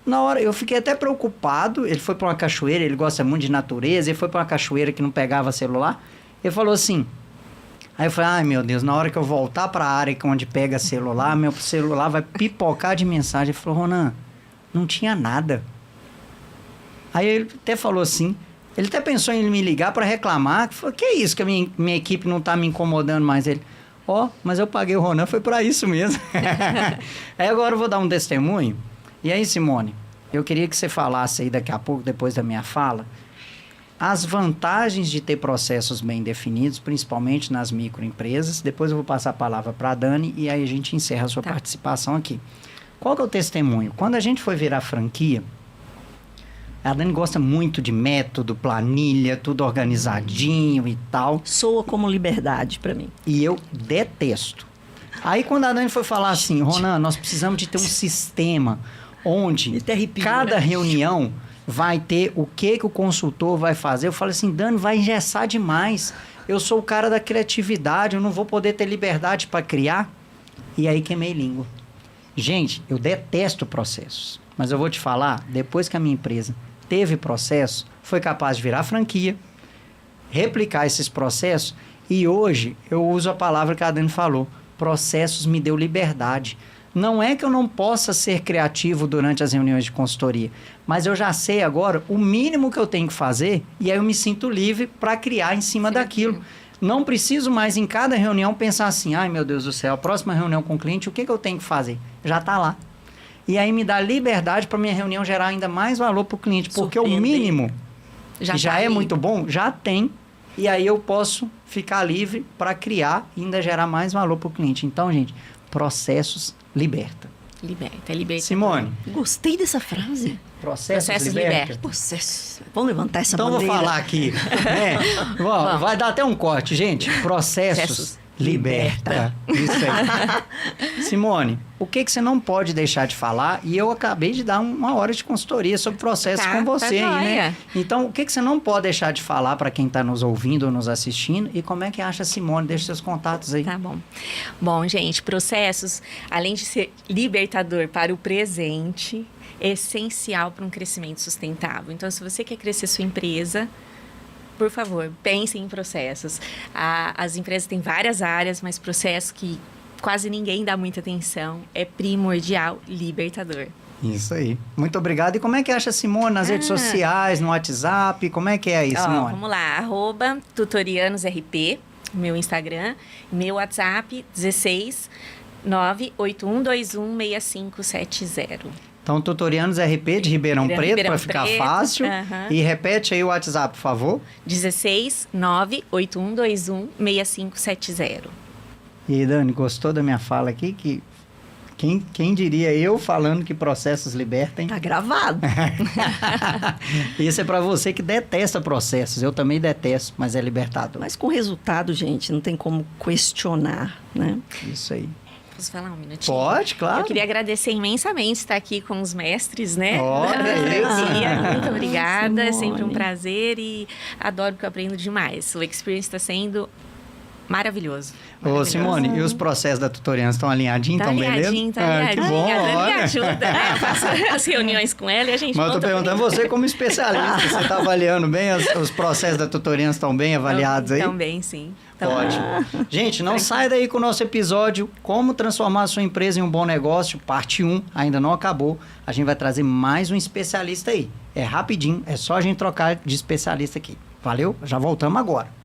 Speaker 2: Na hora, eu fiquei até preocupado. Ele foi para uma cachoeira, ele gosta muito de natureza. Ele foi para uma cachoeira que não pegava celular. Ele falou assim... Aí eu falei, ai meu Deus, na hora que eu voltar para a área onde pega celular, meu celular vai pipocar de mensagem. Ele falou, Ronan, não tinha nada. Aí ele até falou assim, ele até pensou em me ligar para reclamar, falou, que é isso que a minha equipe não tá me incomodando mais? Ele, mas eu paguei o Ronan, foi para isso mesmo. Aí agora eu vou dar um testemunho. E aí, Simone, eu queria que você falasse aí daqui a pouco, depois da minha fala, as vantagens de ter processos bem definidos, principalmente nas microempresas. Depois eu vou passar a palavra para a Dani e aí a gente encerra a sua participação aqui. Qual que é o testemunho? Quando a gente foi virar franquia, a Dani gosta muito de método, planilha, tudo organizadinho e tal.
Speaker 1: Soa como liberdade para mim.
Speaker 2: E eu detesto. Aí quando a Dani foi falar assim, Ronan, nós precisamos de ter um sistema onde cada reunião vai ter o que o consultor vai fazer. Eu falei assim, Dani, vai engessar demais. Eu sou o cara da criatividade, eu não vou poder ter liberdade para criar. E aí queimei língua. Gente, eu detesto processos. Mas eu vou te falar, depois que a minha empresa teve processo, foi capaz de virar franquia, replicar esses processos, e hoje eu uso a palavra que a Dani falou, processos me deu liberdade. Não é que eu não possa ser criativo durante as reuniões de consultoria, mas eu já sei agora o mínimo que eu tenho que fazer, e aí eu me sinto livre para criar em cima daquilo. Não preciso mais em cada reunião pensar assim, ai meu Deus do céu, a próxima reunião com o cliente, o que eu tenho que fazer? Já está lá. E aí me dá liberdade para minha reunião gerar ainda mais valor para o cliente, porque o mínimo, que já é muito bom, já tem. E aí eu posso ficar livre para criar e ainda gerar mais valor para o cliente. Então, gente, processos liberta.
Speaker 4: Liberta.
Speaker 2: Simone.
Speaker 1: Gostei dessa frase.
Speaker 2: Processos liberta.
Speaker 1: Processos. Vamos levantar essa bandeira.
Speaker 2: Então, vou falar aqui. Vai dar até um corte, gente. Processos liberta. Isso aí. Simone, o que você não pode deixar de falar? E eu acabei de dar uma hora de consultoria sobre processos com você aí, né? Então, o que você não pode deixar de falar para quem está nos ouvindo ou nos assistindo? E como é que acha a Simone? Deixa seus contatos aí.
Speaker 4: Tá bom. Bom, gente, processos, além de ser libertador para o presente, é essencial para um crescimento sustentável. Então, se você quer crescer sua empresa, por favor, pensem em processos. As empresas têm várias áreas, mas processo que quase ninguém dá muita atenção é primordial, libertador.
Speaker 2: Isso aí. Muito obrigado. E como é que acha a Simone nas redes sociais, no WhatsApp? Como é que é aí, Simone?
Speaker 4: Vamos lá, @tutorianosrp, meu Instagram, meu WhatsApp, 16 98121 6570.
Speaker 2: Então, Tutorianos RP de Ribeirão Preto, para ficar fácil. E repete aí o WhatsApp, por favor.
Speaker 4: 16 98121 6570.
Speaker 2: E aí, Dani, gostou da minha fala aqui? Que quem diria eu falando que processos libertem?
Speaker 1: Tá gravado.
Speaker 2: Isso é para você que detesta processos. Eu também detesto, mas é libertador.
Speaker 1: Mas com resultado, gente, não tem como questionar, né?
Speaker 2: Isso aí.
Speaker 4: Posso falar um minutinho?
Speaker 2: Pode, claro.
Speaker 4: Eu queria agradecer imensamente estar aqui com os mestres, né?
Speaker 2: Olha isso.
Speaker 4: Muito obrigada,
Speaker 1: Simone.
Speaker 4: É sempre um prazer e adoro que eu aprendo demais. O Experience está sendo maravilhoso.
Speaker 2: Ô, Simone, e os processos da Tutorianos estão alinhadinhos,
Speaker 4: Tá
Speaker 2: então beleza?
Speaker 4: alinhadinho, tá alinhadinho.
Speaker 2: Que bom,
Speaker 4: A Dani me
Speaker 2: olha.
Speaker 4: ajuda, né? Eu faço as reuniões com ela e a gente
Speaker 2: Mas eu tô
Speaker 4: monta
Speaker 2: perguntando você como especialista, você está avaliando bem, os processos da Tutorianos estão bem avaliados aí?
Speaker 4: Também, sim.
Speaker 2: Ótimo. Gente, não sai daí com o nosso episódio Como Transformar a Sua Empresa em um Bom Negócio, parte 1, ainda não acabou. A gente vai trazer mais um especialista aí. É rapidinho, é só a gente trocar de especialista aqui. Valeu? Já voltamos agora.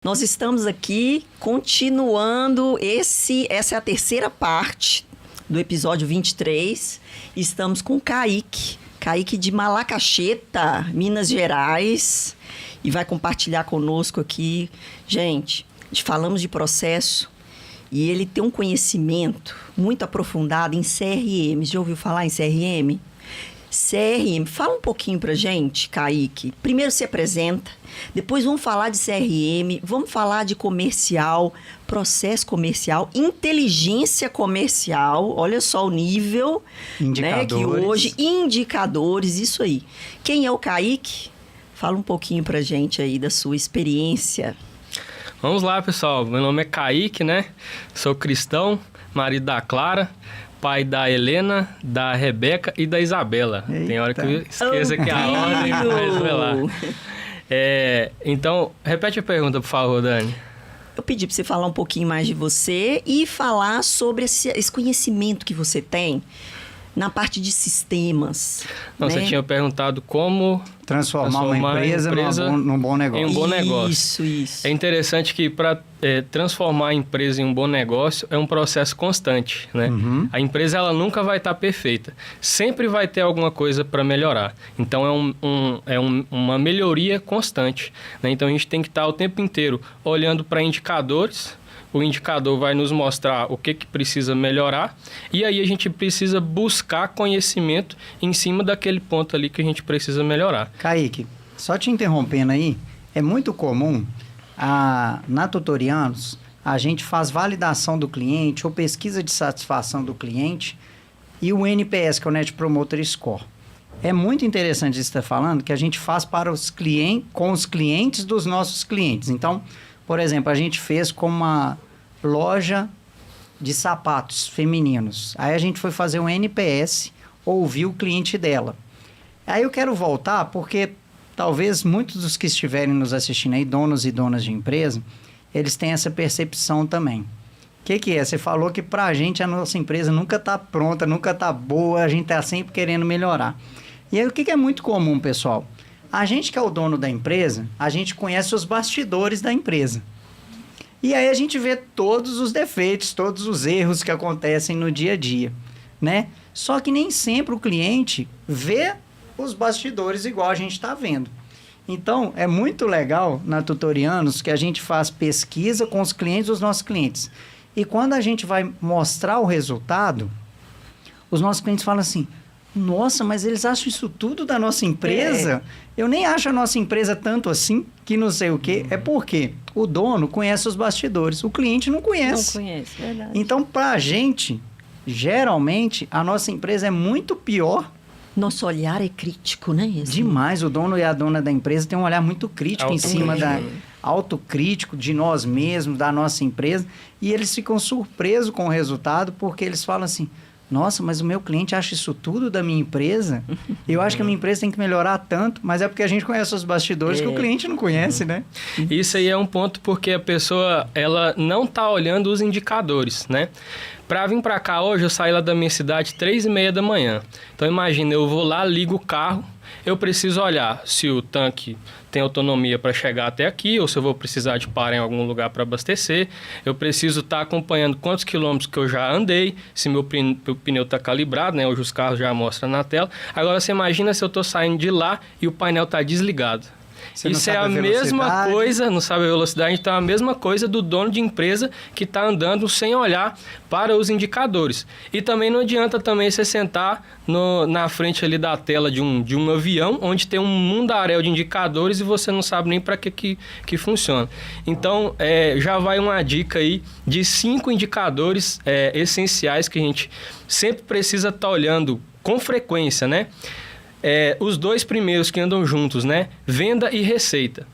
Speaker 1: Nós estamos aqui continuando, essa é a terceira parte do episódio 23. Estamos com o Kaique de Malacacheta, Minas Gerais, e vai compartilhar conosco aqui. Gente, falamos de processo e ele tem um conhecimento muito aprofundado em CRM. Já ouviu falar em CRM? CRM, fala um pouquinho pra gente, Kaique. Primeiro se apresenta, depois vamos falar de CRM, vamos falar de comercial, processo comercial, inteligência comercial, olha só o nível, né, que hoje, indicadores, isso aí. Quem é o Kaique? Fala um pouquinho pra gente aí da sua experiência.
Speaker 5: Vamos lá, pessoal. Meu nome é Kaique, né? Sou cristão, marido da Clara, pai da Helena, da Rebeca e da Isabela.
Speaker 2: Eita.
Speaker 5: Tem hora que eu esqueço aqui a ordem, mas vai lá. Então, repete a pergunta, por favor, Dani.
Speaker 1: Eu pedi para você falar um pouquinho mais de você e falar sobre esse conhecimento que você tem na parte de sistemas.
Speaker 5: Não,
Speaker 1: né?
Speaker 5: você tinha perguntado como
Speaker 2: Transformar uma empresa num bom negócio.
Speaker 5: em um bom negócio.
Speaker 1: Isso.
Speaker 5: É interessante que para transformar a empresa em um bom negócio é um processo constante, né? A empresa ela nunca vai estar perfeita. Sempre vai ter alguma coisa para melhorar. Então uma melhoria constante, né? Então a gente tem que estar o tempo inteiro olhando para indicadores. O indicador vai nos mostrar o que precisa melhorar e aí a gente precisa buscar conhecimento em cima daquele ponto ali que a gente precisa melhorar.
Speaker 2: Kaique, só te interrompendo aí, é muito comum na Tutorianos a gente faz validação do cliente ou pesquisa de satisfação do cliente e o NPS, que é o Net Promoter Score. É muito interessante isso que você está falando, que a gente faz para com os clientes dos nossos clientes. Então, por exemplo, a gente fez com uma loja de sapatos femininos. Aí a gente foi fazer um NPS, ouvir o cliente dela. Aí eu quero voltar porque talvez muitos dos que estiverem nos assistindo aí, donos e donas de empresa, eles têm essa percepção também. O que é? Você falou que pra gente a nossa empresa nunca está pronta, nunca está boa, a gente está sempre querendo melhorar. E aí o que é muito comum, pessoal? A gente que é o dono da empresa, a gente conhece os bastidores da empresa. E aí a gente vê todos os defeitos, todos os erros que acontecem no dia a dia, né? Só que nem sempre o cliente vê os bastidores igual a gente está vendo. Então, é muito legal na Tutorianos que a gente faz pesquisa com os clientes dos nossos clientes. E quando a gente vai mostrar o resultado, os nossos clientes falam assim: nossa, mas eles acham isso tudo da nossa empresa? Eu nem acho a nossa empresa tanto assim, que não sei o quê. É porque o dono conhece os bastidores, o cliente não conhece.
Speaker 1: Não conhece, verdade.
Speaker 2: Então, pra gente, geralmente, a nossa empresa é muito pior.
Speaker 1: Nosso olhar é crítico, né?
Speaker 2: Demais. O dono e a dona da empresa têm um olhar muito crítico em cima autocrítico de nós mesmos, da nossa empresa. E eles ficam surpresos com o resultado, porque eles falam assim: nossa, mas o meu cliente acha isso tudo da minha empresa? Eu acho que a minha empresa tem que melhorar tanto, mas é porque a gente conhece os bastidores que o cliente não conhece, né?
Speaker 5: Isso aí é um ponto porque a pessoa, ela não está olhando os indicadores, né? Para vir para cá hoje, eu saí lá da minha cidade 3h30 da manhã. Então, imagina, eu vou lá, ligo o carro, eu preciso olhar se o tanque tem autonomia para chegar até aqui, ou se eu vou precisar de parar em algum lugar para abastecer. Eu preciso estar acompanhando quantos quilômetros que eu já andei, se meu pneu está calibrado, né? Hoje os carros já mostram na tela. Agora, você imagina se eu estou saindo de lá e o painel está desligado. Isso é a mesma coisa, não sabe a velocidade, então é a mesma coisa do dono de empresa que está andando sem olhar para os indicadores. E também não adianta também você sentar na frente ali da tela de um avião, onde tem um mundaréu de indicadores e você não sabe nem para que funciona. Então, já vai uma dica aí de 5 indicadores essenciais que a gente sempre precisa estar olhando com frequência, né? Os 2 primeiros que andam juntos, né? Venda e receita.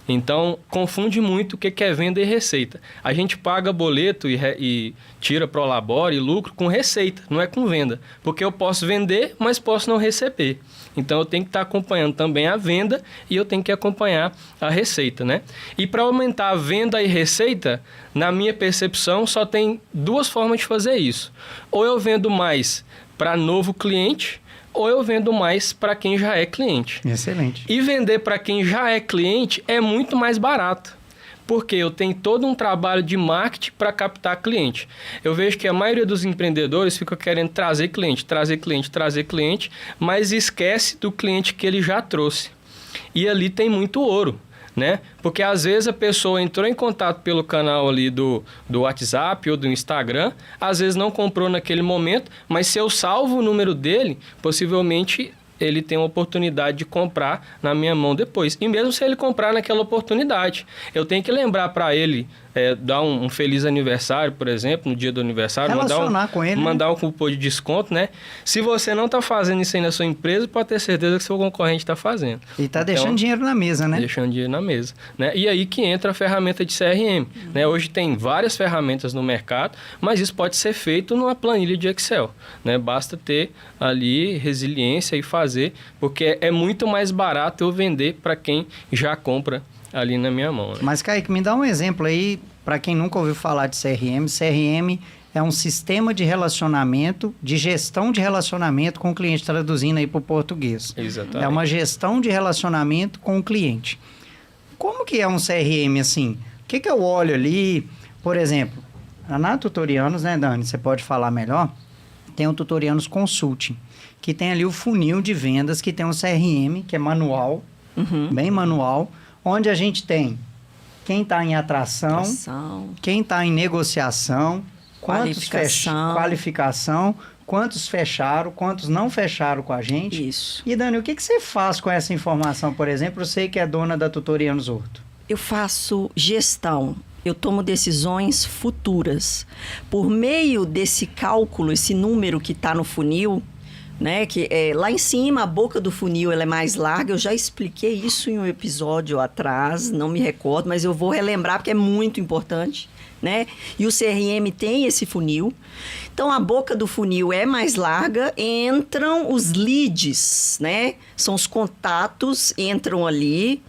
Speaker 5: Então, confunde muito o que é venda e receita. A gente paga boleto e tira prolabore e lucro com receita, não é com venda. Porque eu posso vender, mas posso não receber. Então, eu tenho que estar acompanhando também a venda e eu tenho que acompanhar a receita, né? E para aumentar a venda e receita, na minha percepção, só tem 2 formas de fazer isso. Ou eu vendo mais para novo cliente, ou eu vendo mais para quem já é cliente.
Speaker 2: Excelente.
Speaker 5: E vender para quem já é cliente é muito mais barato, porque eu tenho todo um trabalho de marketing para captar cliente. Eu vejo que a maioria dos empreendedores fica querendo trazer cliente, mas esquece do cliente que ele já trouxe. E ali tem muito ouro, né? Porque às vezes a pessoa entrou em contato pelo canal ali do WhatsApp ou do Instagram, às vezes não comprou naquele momento, mas se eu salvo o número dele, possivelmente ele tem uma oportunidade de comprar na minha mão depois. E mesmo se ele comprar naquela oportunidade, eu tenho que lembrar para ele, dar um feliz aniversário, por exemplo, no dia do aniversário, mandar um cupom de desconto, né? Se você não está fazendo isso aí na sua empresa, pode ter certeza que seu concorrente está fazendo.
Speaker 2: E está deixando dinheiro na mesa, né?
Speaker 5: Deixando dinheiro na mesa, né? E aí que entra a ferramenta de CRM, né? Hoje tem várias ferramentas no mercado, mas isso pode ser feito numa planilha de Excel, né? Basta ter ali resiliência e fazer, porque é muito mais barato eu vender para quem já compra ali na minha mão, né?
Speaker 2: Mas, Kaique, me dá um exemplo aí, para quem nunca ouviu falar de CRM. CRM é um sistema de relacionamento, de gestão de relacionamento com o cliente, traduzindo aí para o português.
Speaker 5: Exatamente.
Speaker 2: É uma gestão de relacionamento com o cliente. Como que é um CRM assim? O que eu olho ali? Por exemplo, na Tutorianos, né, Dani? Você pode falar melhor? Tem o Tutorianos Consulting, que tem ali o funil de vendas, que tem um CRM, que é manual, bem manual, onde a gente tem quem está em atração, quem está em negociação, qualificação, quantos fecharam, quantos não fecharam com a gente.
Speaker 1: Isso.
Speaker 2: E, Dani, o que você faz com essa informação, por exemplo? Você que é dona da Tutorianos Horto.
Speaker 1: Eu faço gestão. Eu tomo decisões futuras. Por meio desse cálculo, esse número que está no funil, né, que lá em cima, a boca do funil ela é mais larga. Eu já expliquei isso em um episódio atrás, não me recordo, mas eu vou relembrar porque é muito importante, né? E o CRM tem esse funil. Então, a boca do funil é mais larga, entram os leads, né? São os contatos, entram ali.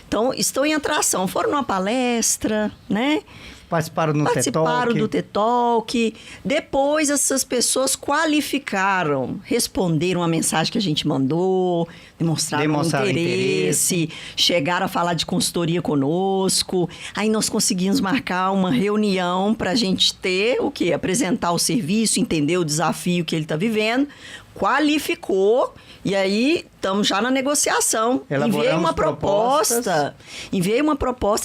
Speaker 1: Então, estão em atração. Foram numa palestra, né?
Speaker 2: Participaram
Speaker 1: do T-Talk. Depois, essas pessoas qualificaram, responderam a mensagem que a gente mandou, demonstraram interesse, chegaram a falar de consultoria conosco. Aí nós conseguimos marcar uma reunião para a gente ter o quê? Apresentar o serviço, entender o desafio que ele está vivendo. Qualificou, e aí estamos já na negociação. Enviei uma proposta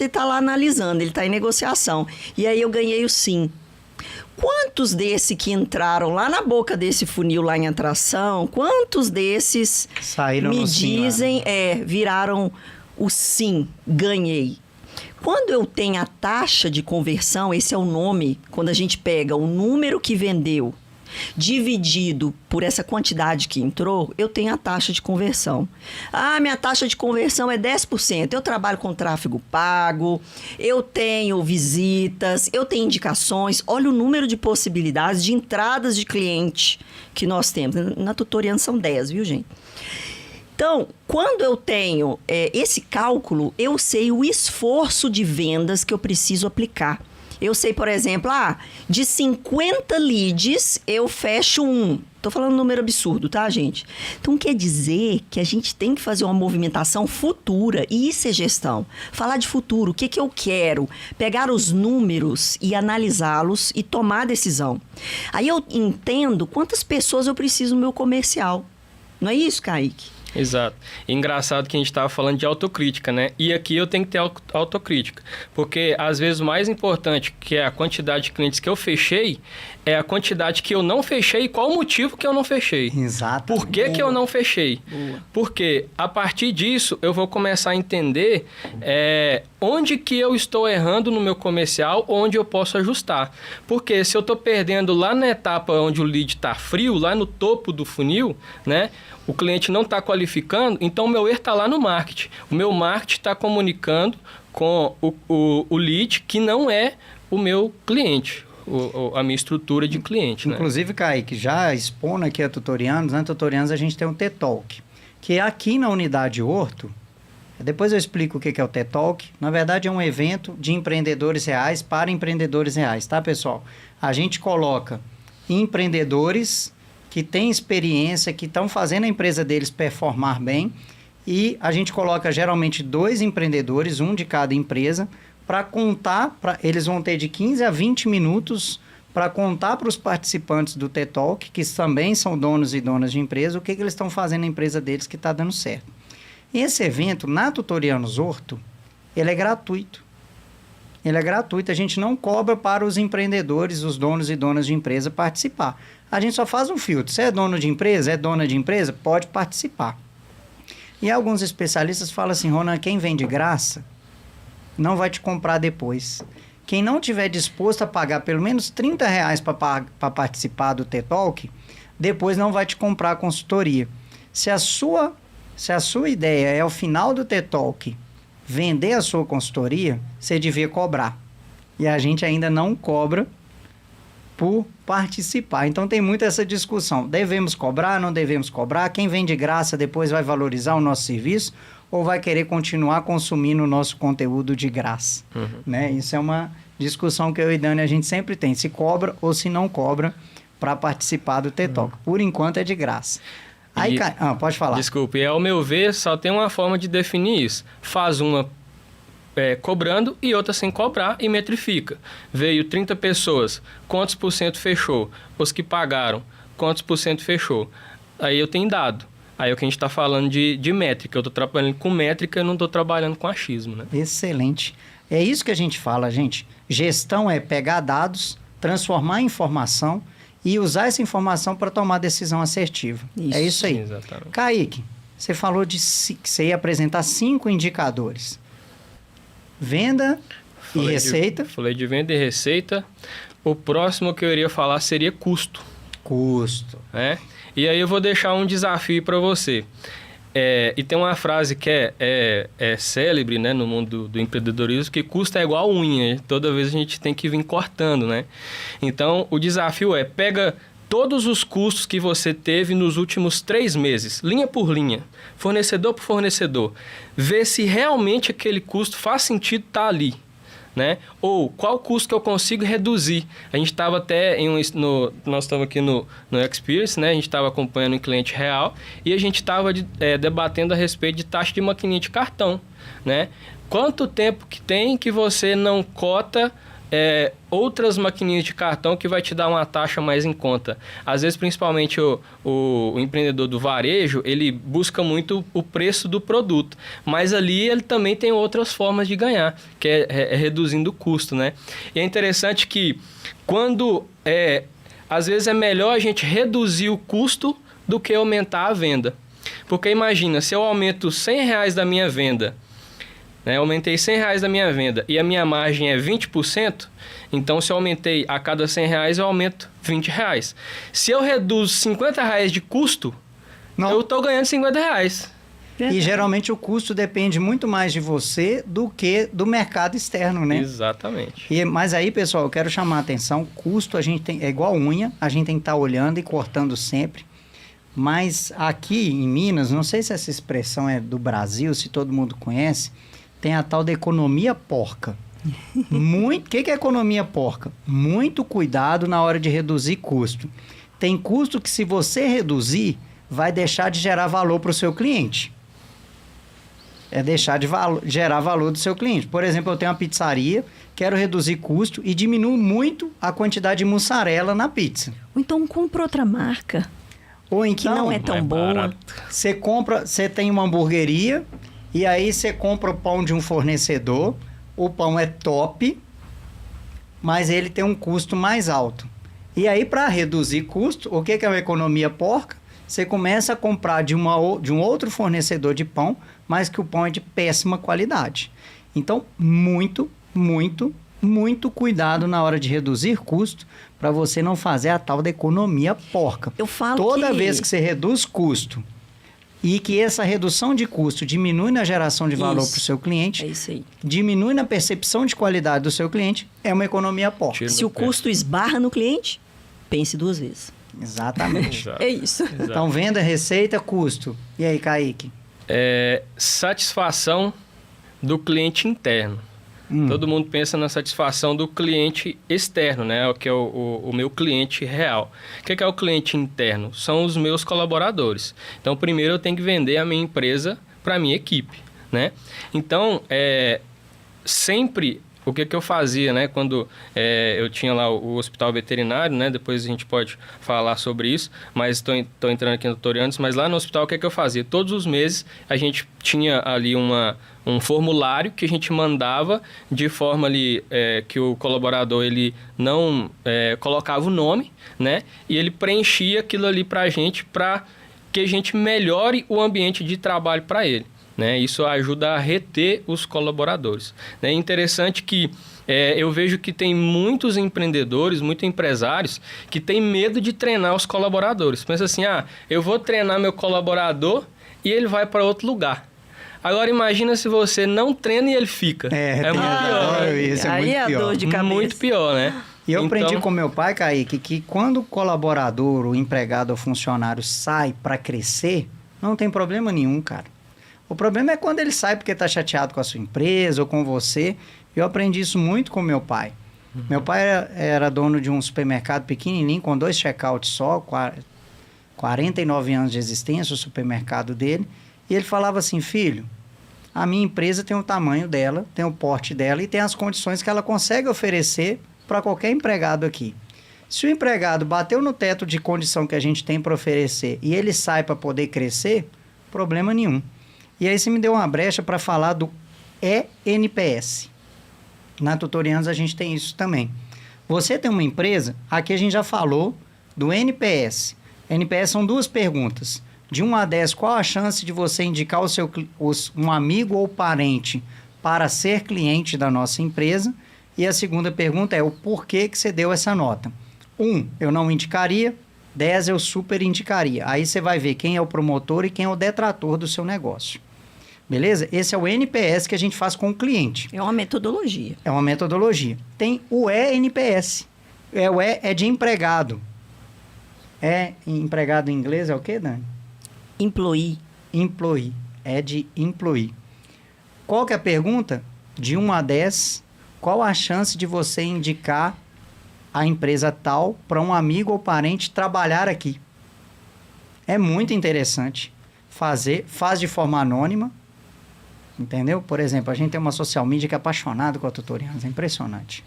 Speaker 1: e está lá analisando, ele está em negociação. E aí eu ganhei o sim. Quantos desses que entraram lá na boca desse funil, lá em atração, quantos desses
Speaker 2: saíram
Speaker 1: me
Speaker 2: no sim,
Speaker 1: dizem, viraram o sim, ganhei? Quando eu tenho a taxa de conversão, esse é o nome, quando a gente pega o número que vendeu, dividido por essa quantidade que entrou, eu tenho a taxa de conversão. Ah, minha taxa de conversão é 10%. Eu trabalho com tráfego pago, eu tenho visitas, eu tenho indicações. Olha o número de possibilidades de entradas de cliente que nós temos. Na Tutorianos são 10, viu, gente? Então, quando eu tenho esse cálculo, eu sei o esforço de vendas que eu preciso aplicar. Eu sei, por exemplo, de 50 leads, eu fecho 1. Tô falando um número absurdo, tá, gente? Então, quer dizer que a gente tem que fazer uma movimentação futura. E isso é gestão. Falar de futuro, o que eu quero? Pegar os números e analisá-los e tomar a decisão. Aí eu entendo quantas pessoas eu preciso no meu comercial. Não é isso, Kaique?
Speaker 5: Exato. Engraçado que a gente estava falando de autocrítica, né? E aqui eu tenho que ter autocrítica. Porque, às vezes, o mais importante, que é a quantidade de clientes que eu fechei, é a quantidade que eu não fechei e qual o motivo que eu não fechei.
Speaker 2: Exato.
Speaker 5: Por que eu não fechei?
Speaker 1: Boa.
Speaker 5: Porque, a partir disso, eu vou começar a entender onde que eu estou errando no meu comercial, onde eu posso ajustar. Porque se eu estou perdendo lá na etapa onde o lead está frio, lá no topo do funil, né? O cliente não está qualificando, então o meu erro está lá no marketing. O meu marketing está comunicando com o lead que não é o meu cliente, a minha estrutura de cliente.
Speaker 2: Inclusive, né? Kaique, já expondo aqui a Tutorianos, na Tutorianos a gente tem um T-Talk, que aqui na unidade Horto, depois eu explico o que é o T-Talk, na verdade é um evento de empreendedores reais para empreendedores reais, tá, pessoal? A gente coloca empreendedores que têm experiência, que estão fazendo a empresa deles performar bem, e a gente coloca geralmente 2 empreendedores, um de cada empresa, para contar, eles vão ter de 15 a 20 minutos para contar para os participantes do T-Talk, que também são donos e donas de empresa, o que eles estão fazendo na empresa deles que está dando certo. Esse evento, na Tutorianos Horto, ele é gratuito. Ele é gratuito, a gente não cobra para os empreendedores, os donos e donas de empresa participar. A gente só faz um filtro. Se é dono de empresa, é dona de empresa, pode participar. E alguns especialistas falam assim, Ronan, quem vem de graça não vai te comprar depois. Quem não tiver disposto a pagar pelo menos R$30 para participar do T-Talk, depois não vai te comprar a consultoria. Se a sua ideia é, ao final do T-Talk, vender a sua consultoria, você devia cobrar. E a gente ainda não cobra por participar. Então tem muito essa discussão. Devemos cobrar, não devemos cobrar? Quem vem de graça depois vai valorizar o nosso serviço ou vai querer continuar consumindo o nosso conteúdo de graça? Né? Isso é uma discussão que eu e Dani a gente sempre tem. Se cobra ou se não cobra para participar do T-Talk. Por enquanto é de graça. Aí, pode falar.
Speaker 5: Desculpe, ao meu ver, só tem uma forma de definir isso. Faz uma cobrando e outra sem cobrar e metrifica. Veio 30 pessoas, quantos por cento fechou? Os que pagaram, quantos por cento fechou? Aí eu tenho dado. Aí é o que a gente está falando de métrica. Eu estou trabalhando com métrica e não estou trabalhando com achismo, né?
Speaker 2: Excelente. É isso que a gente fala, gente. Gestão é pegar dados, transformar em informação e usar essa informação para tomar decisão assertiva.
Speaker 1: Isso.
Speaker 2: É isso aí.
Speaker 5: Exatamente.
Speaker 2: Kaique, você falou que você ia apresentar 5 indicadores. Venda e receita.
Speaker 5: Falei de venda e receita. O próximo que eu iria falar seria custo.
Speaker 2: Custo.
Speaker 5: Né? E aí eu vou deixar um desafio para você. E tem uma frase que é célebre, né, no mundo do empreendedorismo, que custo é igual unha. Toda vez a gente tem que vir cortando, né? Então, o desafio pega todos os custos que você teve nos últimos 3 meses, linha por linha, fornecedor por fornecedor. Vê se realmente aquele custo faz sentido estar ali. Né? Ou qual custo que eu consigo reduzir. A gente estava até nós estávamos aqui no Experience, né? A gente estava acompanhando um cliente real e a gente estava debatendo a respeito de taxa de maquininha de cartão, né? Quanto tempo que tem que você não cota outras maquininhas de cartão que vai te dar uma taxa mais em conta? Às vezes, principalmente o empreendedor do varejo, ele busca muito o preço do produto, mas ali ele também tem outras formas de ganhar, que é reduzindo o custo, né? E é interessante que às vezes é melhor a gente reduzir o custo do que aumentar a venda. Porque imagina, se eu aumento R$100 da minha venda, né, aumentei R$100 da minha venda e a minha margem é 20%, então se eu aumentei a cada R$100, eu aumento R$20. Se eu reduzo R$50 de custo, eu estou ganhando R$50.
Speaker 2: E geralmente o custo depende muito mais de você do que do mercado externo, né?
Speaker 5: Exatamente.
Speaker 2: Mas aí, pessoal, eu quero chamar a atenção, custo a gente tem, é igual unha, a gente tem que estar olhando e cortando sempre. Mas aqui em Minas, não sei se essa expressão é do Brasil, se todo mundo conhece, tem a tal da economia porca. O que é economia porca? Muito cuidado na hora de reduzir custo. Tem custo que, se você reduzir, vai deixar de gerar valor para o seu cliente. É deixar de gerar valor do seu cliente. Por exemplo, eu tenho uma pizzaria, quero reduzir custo e diminuo muito a quantidade de mussarela na pizza.
Speaker 1: Ou então compra outra marca.
Speaker 2: Ou então,
Speaker 1: que não é tão boa.
Speaker 2: Você tem uma hamburgueria e aí você compra o pão de um fornecedor, o pão é top, mas ele tem um custo mais alto. E aí, para reduzir custo, o que é uma economia porca? Você começa a comprar de um outro fornecedor de pão, mas que o pão é de péssima qualidade. Então, muito, muito, muito cuidado na hora de reduzir custo para você não fazer a tal da economia porca.
Speaker 1: Eu falo
Speaker 2: Toda vez que você reduz custo e que essa redução de custo diminui na geração de valor para o seu cliente,
Speaker 1: é isso aí.
Speaker 2: Diminui na percepção de qualidade do seu cliente, é uma economia porca.
Speaker 1: Se o custo esbarra no cliente, pense 2 vezes.
Speaker 2: Exatamente.
Speaker 1: É isso.
Speaker 2: Então, venda, receita, custo. E aí, Kaique?
Speaker 5: Satisfação do cliente interno. Todo mundo pensa na satisfação do cliente externo, né? Que é o meu cliente real. O que é o cliente interno? São os meus colaboradores. Então, primeiro eu tenho que vender a minha empresa para a minha equipe, né? Então, sempre o que eu fazia, né? Quando eu tinha lá o hospital veterinário, né? Depois a gente pode falar sobre isso, mas estou entrando aqui no Tutorianos, mas lá no hospital o que eu fazia? Todos os meses a gente tinha ali um formulário que a gente mandava de forma ali que o colaborador ele não colocava o nome, né? E ele preenchia aquilo ali para que a gente melhore o ambiente de trabalho para ele. Né? Isso ajuda a reter os colaboradores. É interessante que eu vejo que tem muitos empreendedores, muitos empresários que têm medo de treinar os colaboradores. Pensa assim, eu vou treinar meu colaborador e ele vai para outro lugar. Agora imagina se você não treina e ele fica.
Speaker 2: Muito pior.
Speaker 1: Isso é muito pior. Dor de cabeça.
Speaker 5: Muito pior, né?
Speaker 2: E eu
Speaker 5: Então-
Speaker 2: aprendi com meu pai, Kaique, que quando o colaborador, o empregado ou funcionário sai para crescer, não tem problema nenhum, cara. O problema é quando ele sai porque está chateado com a sua empresa ou com você. Eu aprendi isso muito com meu pai. Meu pai era dono de um supermercado pequenininho, com 2 checkouts só, 49 anos de existência, o supermercado dele. E ele falava assim, filho, a minha empresa tem o tamanho dela, tem o porte dela e tem as condições que ela consegue oferecer para qualquer empregado aqui. Se o empregado bateu no teto de condição que a gente tem para oferecer e ele sai para poder crescer, problema nenhum. E aí você me deu uma brecha para falar do ENPS. Na Tutorianos a gente tem isso também. Você tem uma empresa, aqui a gente já falou do NPS. NPS são 2 perguntas. De 1 a 10, qual a chance de você indicar um amigo ou parente para ser cliente da nossa empresa? E a segunda pergunta é o porquê que você deu essa nota. 1, eu não indicaria. 10, eu super indicaria. Aí você vai ver quem é o promotor e quem é o detrator do seu negócio. Beleza? Esse é o NPS que a gente faz com o cliente.
Speaker 1: É uma metodologia.
Speaker 2: É uma metodologia. Tem o ENPS. O E é de empregado. Empregado em inglês é o quê, Dani?
Speaker 1: Employee.
Speaker 2: Employee. É de employee. Qual que é a pergunta? De 1 a 10, qual a chance de você indicar a empresa tal para um amigo ou parente trabalhar aqui? É muito interessante. Faz de forma anônima. Entendeu? Por exemplo, a gente tem uma social media que é apaixonada com a Tutorianos. É impressionante.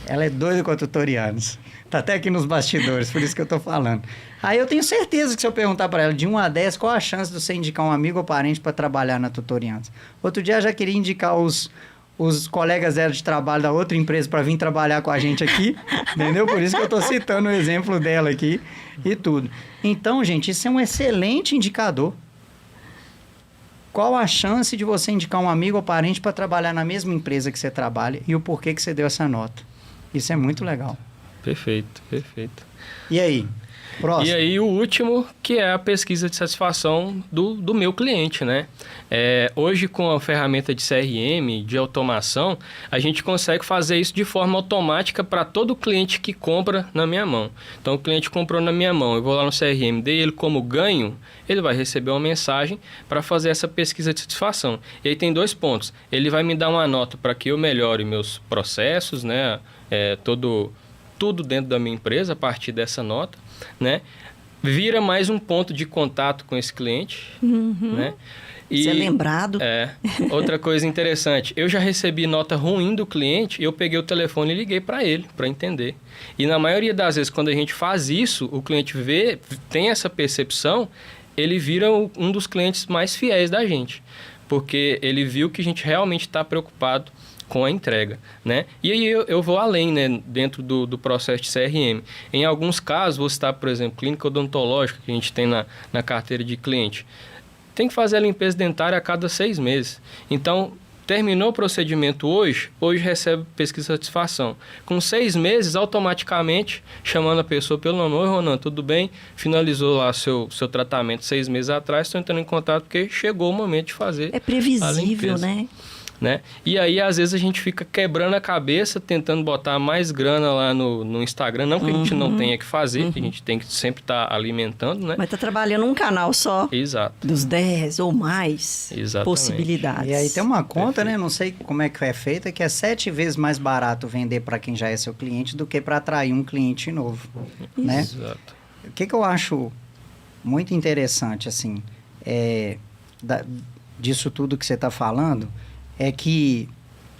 Speaker 2: Ela é doida com a Tutorianos. Tá até aqui nos bastidores, por isso que eu tô falando. Aí eu tenho certeza que se eu perguntar para ela de 1 a 10, qual a chance de você indicar um amigo ou parente para trabalhar na Tutorianos? Outro dia eu já queria indicar os colegas dela de trabalho da outra empresa para vir trabalhar com a gente aqui, entendeu? Por isso que eu tô citando o exemplo dela aqui e tudo. Então, gente, isso é um excelente indicador. Qual a chance de você indicar um amigo ou parente para trabalhar na mesma empresa que você trabalha e o porquê que você deu essa nota? Isso é muito legal.
Speaker 5: Perfeito, perfeito.
Speaker 2: E aí? Próximo.
Speaker 5: E aí o último, que é a pesquisa de satisfação do meu cliente, né? Hoje, com a ferramenta de CRM, de automação, a gente consegue fazer isso de forma automática para todo cliente que compra na minha mão. Então, o cliente comprou na minha mão, eu vou lá no CRM dele, como ganho, ele vai receber uma mensagem para fazer essa pesquisa de satisfação. E aí tem 2 pontos. Ele vai me dar uma nota para que eu melhore meus processos, né? Tudo dentro da minha empresa a partir dessa nota, né? Vira mais um ponto de contato com esse cliente, né? E,
Speaker 1: Você é lembrado?
Speaker 5: Outra coisa interessante, eu já recebi nota ruim do cliente e eu peguei o telefone e liguei para ele, para entender. E na maioria das vezes, quando a gente faz isso, o cliente tem essa percepção, ele vira um dos clientes mais fiéis da gente, porque ele viu que a gente realmente está preocupado com a entrega, né? E aí eu vou além, né? Dentro do processo de CRM. Em alguns casos, vou citar, por exemplo, clínica odontológica que a gente tem na carteira de cliente. Tem que fazer a limpeza dentária a cada 6 meses. Então, terminou o procedimento hoje recebe pesquisa de satisfação. Com 6 meses, automaticamente, chamando a pessoa pelo nome: oi, Ronan, tudo bem? Finalizou lá seu tratamento 6 meses atrás, estou entrando em contato porque chegou o momento de fazer
Speaker 1: É previsível,
Speaker 5: a limpeza.
Speaker 1: né?
Speaker 5: E aí, às vezes, a gente fica quebrando a cabeça, tentando botar mais grana lá no Instagram. Não que a gente não tenha que fazer, que a gente tem que sempre estar alimentando, né?
Speaker 1: Mas tá trabalhando um canal só.
Speaker 5: Exato.
Speaker 1: Dos 10 ou mais
Speaker 5: Exatamente.
Speaker 1: possibilidades.
Speaker 2: E aí tem uma conta, né? Não sei como é que é feita, que é 7 vezes mais barato vender para quem já é seu cliente do que para atrair um cliente novo, né?
Speaker 5: Exato.
Speaker 2: O que eu acho muito interessante, assim, disso tudo que você está falando, é que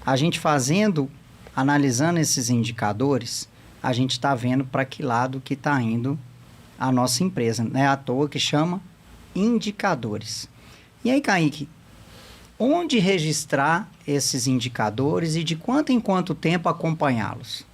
Speaker 2: a gente analisando esses indicadores, a gente está vendo para que lado que está indo a nossa empresa. Não é à toa que chama indicadores. E aí, Kaique, onde registrar esses indicadores e de quanto em quanto tempo acompanhá-los?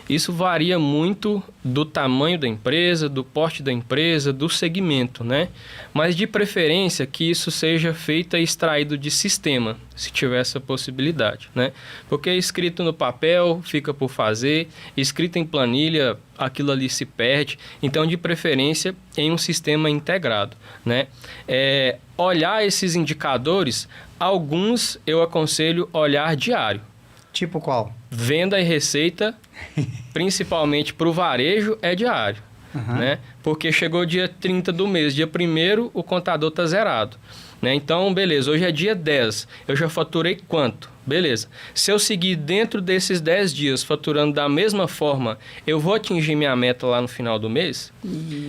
Speaker 5: Isso varia muito do tamanho da empresa, do porte da empresa, do segmento, né? Mas de preferência que isso seja feito e extraído de sistema, se tiver essa possibilidade, né? Porque escrito no papel fica por fazer, escrito em planilha, aquilo ali se perde. Então, de preferência, em um sistema integrado, né? Olhar esses indicadores, alguns eu aconselho olhar diário.
Speaker 2: Tipo qual?
Speaker 5: Venda e receita principalmente para o varejo, é diário. Né? Porque chegou dia 30 do mês, dia 1º, o contador está zerado. Né? Então, beleza, hoje é dia 10, eu já faturei quanto? Beleza. Se eu seguir dentro desses 10 dias faturando da mesma forma, eu vou atingir minha meta lá no final do mês?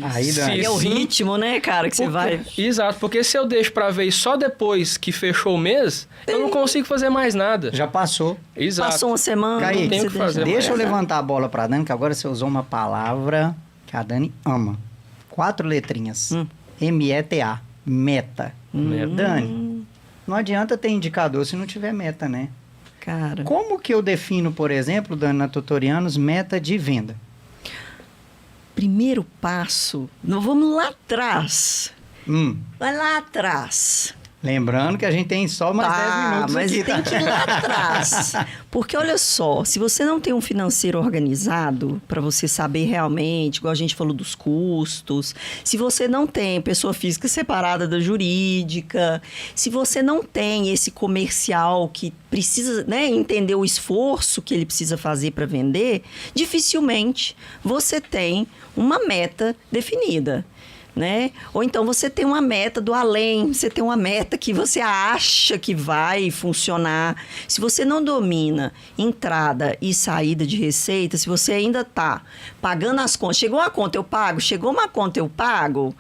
Speaker 2: Aí, Dani.
Speaker 1: É o ritmo, né, cara, que você vai...
Speaker 5: Exato, porque se eu deixo para ver só depois que fechou o mês, eu não consigo fazer mais nada.
Speaker 2: Já passou.
Speaker 5: Exato.
Speaker 1: Passou uma semana,
Speaker 2: Kaique,
Speaker 1: não
Speaker 5: tenho
Speaker 1: você
Speaker 5: que fazer
Speaker 2: Deixa eu
Speaker 5: mais.
Speaker 2: levantar a bola pra Dani, que agora você usou uma palavra que a Dani ama. 4 letrinhas. M-E-T-A. Meta.
Speaker 5: Meta.
Speaker 2: Dani, não adianta ter indicador se não tiver meta, né?
Speaker 1: Cara,
Speaker 2: Como que eu defino, por exemplo, Dani, na Tutorianos, meta de venda?
Speaker 1: primeiro passo, nós vamos lá atrás. Vai lá atrás.
Speaker 2: Lembrando que a gente tem só mais 10 minutos
Speaker 1: mas
Speaker 2: aqui,
Speaker 1: tem que ir lá atrás. Porque olha só, se você não tem um financeiro organizado para você saber realmente, igual a gente falou dos custos, se você não tem pessoa física separada da jurídica, se você não tem esse comercial que precisa, né, entender o esforço que ele precisa fazer para vender, dificilmente você tem uma meta definida. Né? Ou então você tem uma meta do além, você tem uma meta que você acha que vai funcionar. Se você não domina entrada e saída de receita, se você ainda está pagando as contas, chegou uma conta eu pago, chegou uma conta eu pago,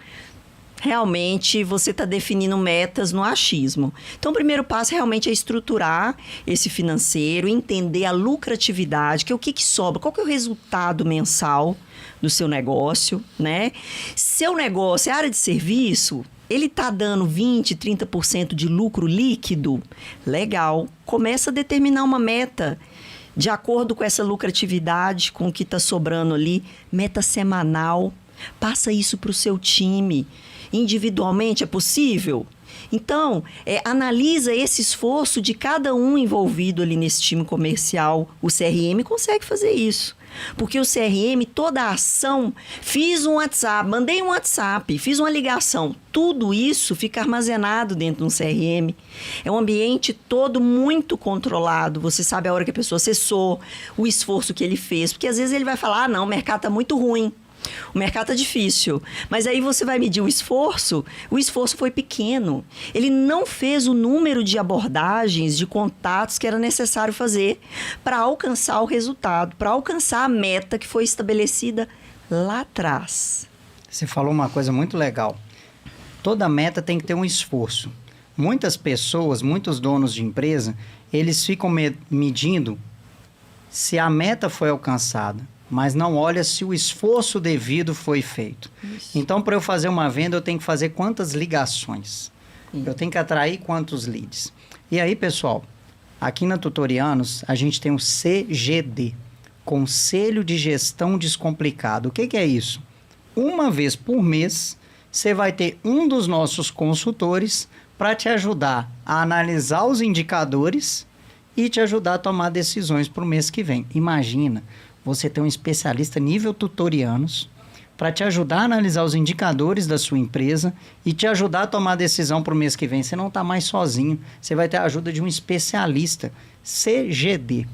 Speaker 1: realmente você está definindo metas no achismo. Então, o primeiro passo realmente é estruturar esse financeiro, entender a lucratividade, que é o que sobra, qual que é o resultado mensal do seu negócio, né? Seu negócio é área de serviço, ele está dando 20%, 30% de lucro líquido? Legal. Começa a determinar uma meta de acordo com essa lucratividade, com o que está sobrando ali, meta semanal. Passa isso para o seu time. Individualmente é possível? Então, analisa esse esforço de cada um envolvido ali nesse time comercial. O CRM consegue fazer isso. Porque o CRM, toda a ação, fiz um WhatsApp, mandei um WhatsApp, fiz uma ligação, tudo isso fica armazenado dentro de um CRM. É um ambiente todo muito controlado, você sabe a hora que a pessoa acessou, o esforço que ele fez, porque às vezes ele vai falar, não, o mercado está muito ruim. O mercado está difícil, mas aí você vai medir o esforço foi pequeno. Ele não fez o número de abordagens, de contatos que era necessário fazer para alcançar o resultado, para alcançar a meta que foi estabelecida lá atrás.
Speaker 2: Você falou uma coisa muito legal. Toda meta tem que ter um esforço. Muitas pessoas, muitos donos de empresa, eles ficam medindo se a meta foi alcançada, mas não olha se o esforço devido foi feito. Isso. Então, para eu fazer uma venda, eu tenho que fazer quantas ligações? Eu tenho que atrair quantos leads? E aí, pessoal, aqui na Tutorianos, a gente tem o CGD, Conselho de Gestão Descomplicado. O que é isso? Uma vez por mês, você vai ter um dos nossos consultores para te ajudar a analisar os indicadores e te ajudar a tomar decisões para o mês que vem. Imagina você ter um especialista nível Tutorianos para te ajudar a analisar os indicadores da sua empresa e te ajudar a tomar decisão para o mês que vem. Você não está mais sozinho, você vai ter a ajuda de um especialista, CGD.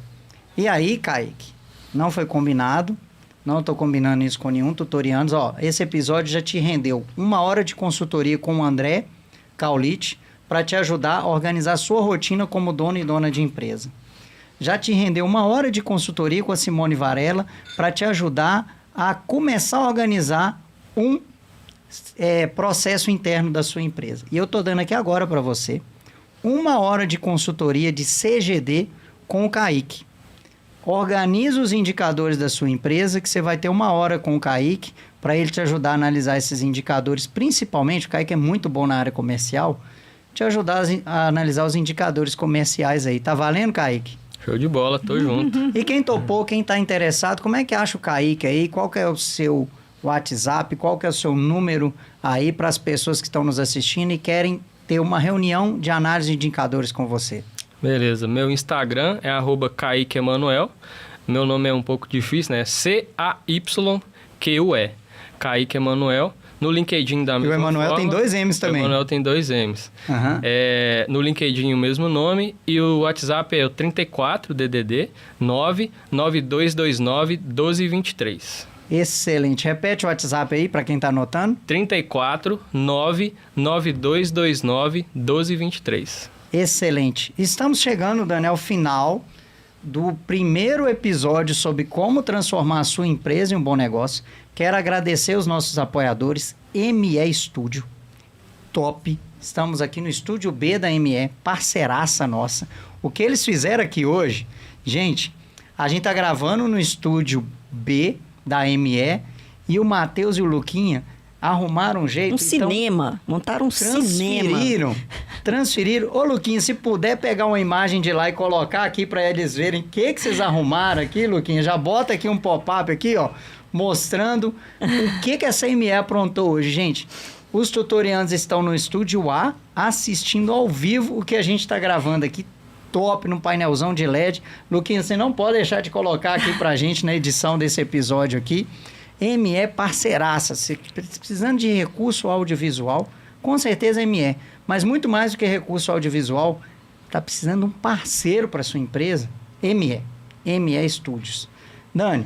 Speaker 2: E aí, Kaique, não foi combinado, não estou combinando isso com nenhum Tutorianos. Ó, esse episódio já te rendeu 1 hora de consultoria com o André Caulite para te ajudar a organizar a sua rotina como dono e dona de empresa. Já te rendeu 1 hora de consultoria com a Simone Varela para te ajudar a começar a organizar um processo interno da sua empresa. E eu estou dando aqui agora para você 1 hora de consultoria de CGD com o Kaique. Organiza os indicadores da sua empresa, que você vai ter 1 hora com o Kaique para ele te ajudar a analisar esses indicadores. Principalmente, o Kaique é muito bom na área comercial, te ajudar a analisar os indicadores comerciais aí. Tá valendo, Kaique?
Speaker 5: Show de bola, tô junto.
Speaker 2: E quem topou, quem está interessado, como é que acha o Kaique aí? Qual que é o seu WhatsApp? Qual que é o seu número aí para as pessoas que estão nos assistindo e querem ter uma reunião de análise de indicadores com você?
Speaker 5: Beleza, meu Instagram é @KaiqueEmanuel. Meu nome é um pouco difícil, né? CAYQUE. Kaique Emanuel. No LinkedIn da
Speaker 2: E o
Speaker 5: mesma
Speaker 2: Emanuel
Speaker 5: forma.
Speaker 2: tem 2 M's também.
Speaker 5: O Emanuel tem 2 M's.
Speaker 2: Aham.
Speaker 5: No LinkedIn o mesmo nome e o WhatsApp é o 34 DDD 99229 1223.
Speaker 2: Excelente. Repete o WhatsApp aí para quem tá anotando.
Speaker 5: 34 99229 1223.
Speaker 2: Excelente. Estamos chegando, Daniel, ao final do primeiro episódio sobre como transformar a sua empresa em um bom negócio. Quero agradecer os nossos apoiadores, ME Studio, top. Estamos aqui no Estúdio B da ME, parceiraça nossa. O que eles fizeram aqui hoje, gente, a gente tá gravando no Estúdio B da ME e o Matheus e o Luquinha arrumaram um jeito.
Speaker 1: Um cinema. Montaram um cinema.
Speaker 2: Transferiram. Ô, Luquinha, se puder pegar uma imagem de lá e colocar aqui para eles verem o que vocês arrumaram aqui, Luquinha, já bota aqui um pop-up aqui, ó, mostrando o que essa ME aprontou hoje, gente. Os tutoriantes estão no Estúdio A, assistindo ao vivo o que a gente está gravando aqui, top, num painelzão de LED. Luquinha, você não pode deixar de colocar aqui pra gente na edição desse episódio aqui. ME parceiraça, se precisando de recurso audiovisual, com certeza ME. Mas muito mais do que recurso audiovisual, está precisando de um parceiro para sua empresa, ME Studios. Dani,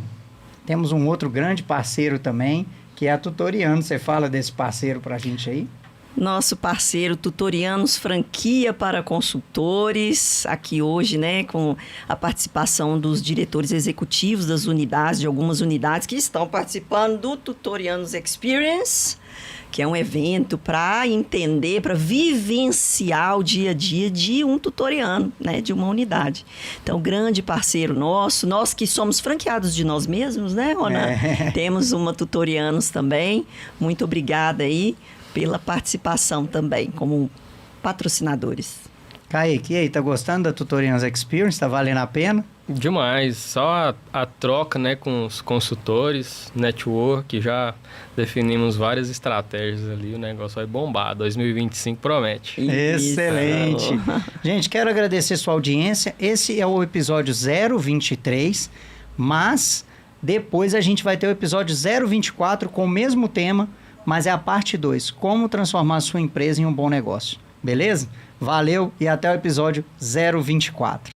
Speaker 2: temos um outro grande parceiro também, que é a Tutoriano. Você fala desse parceiro para a gente aí?
Speaker 1: Nosso parceiro Tutorianos, franquia para consultores, aqui hoje, né, com a participação dos diretores executivos das unidades, de algumas unidades que estão participando do Tutorianos Experience, que é um evento para entender, para vivenciar o dia a dia de um tutoriano, né, de uma unidade. Então, grande parceiro nosso, nós que somos franqueados de nós mesmos, né, Ronan? Temos uma Tutorianos também. Muito obrigada aí pela participação também, como patrocinadores.
Speaker 2: Kaique, e aí, tá gostando da Tutorianos Experience? Tá valendo a pena?
Speaker 5: Demais, só a troca, né, com os consultores, network, já definimos várias estratégias ali, o negócio vai bombar, 2025 promete.
Speaker 2: Excelente! Gente, quero agradecer sua audiência, esse é o episódio 023, mas depois a gente vai ter o episódio 024 com o mesmo tema, mas é a parte 2, como transformar a sua empresa em um bom negócio, beleza? Valeu e até o episódio 024.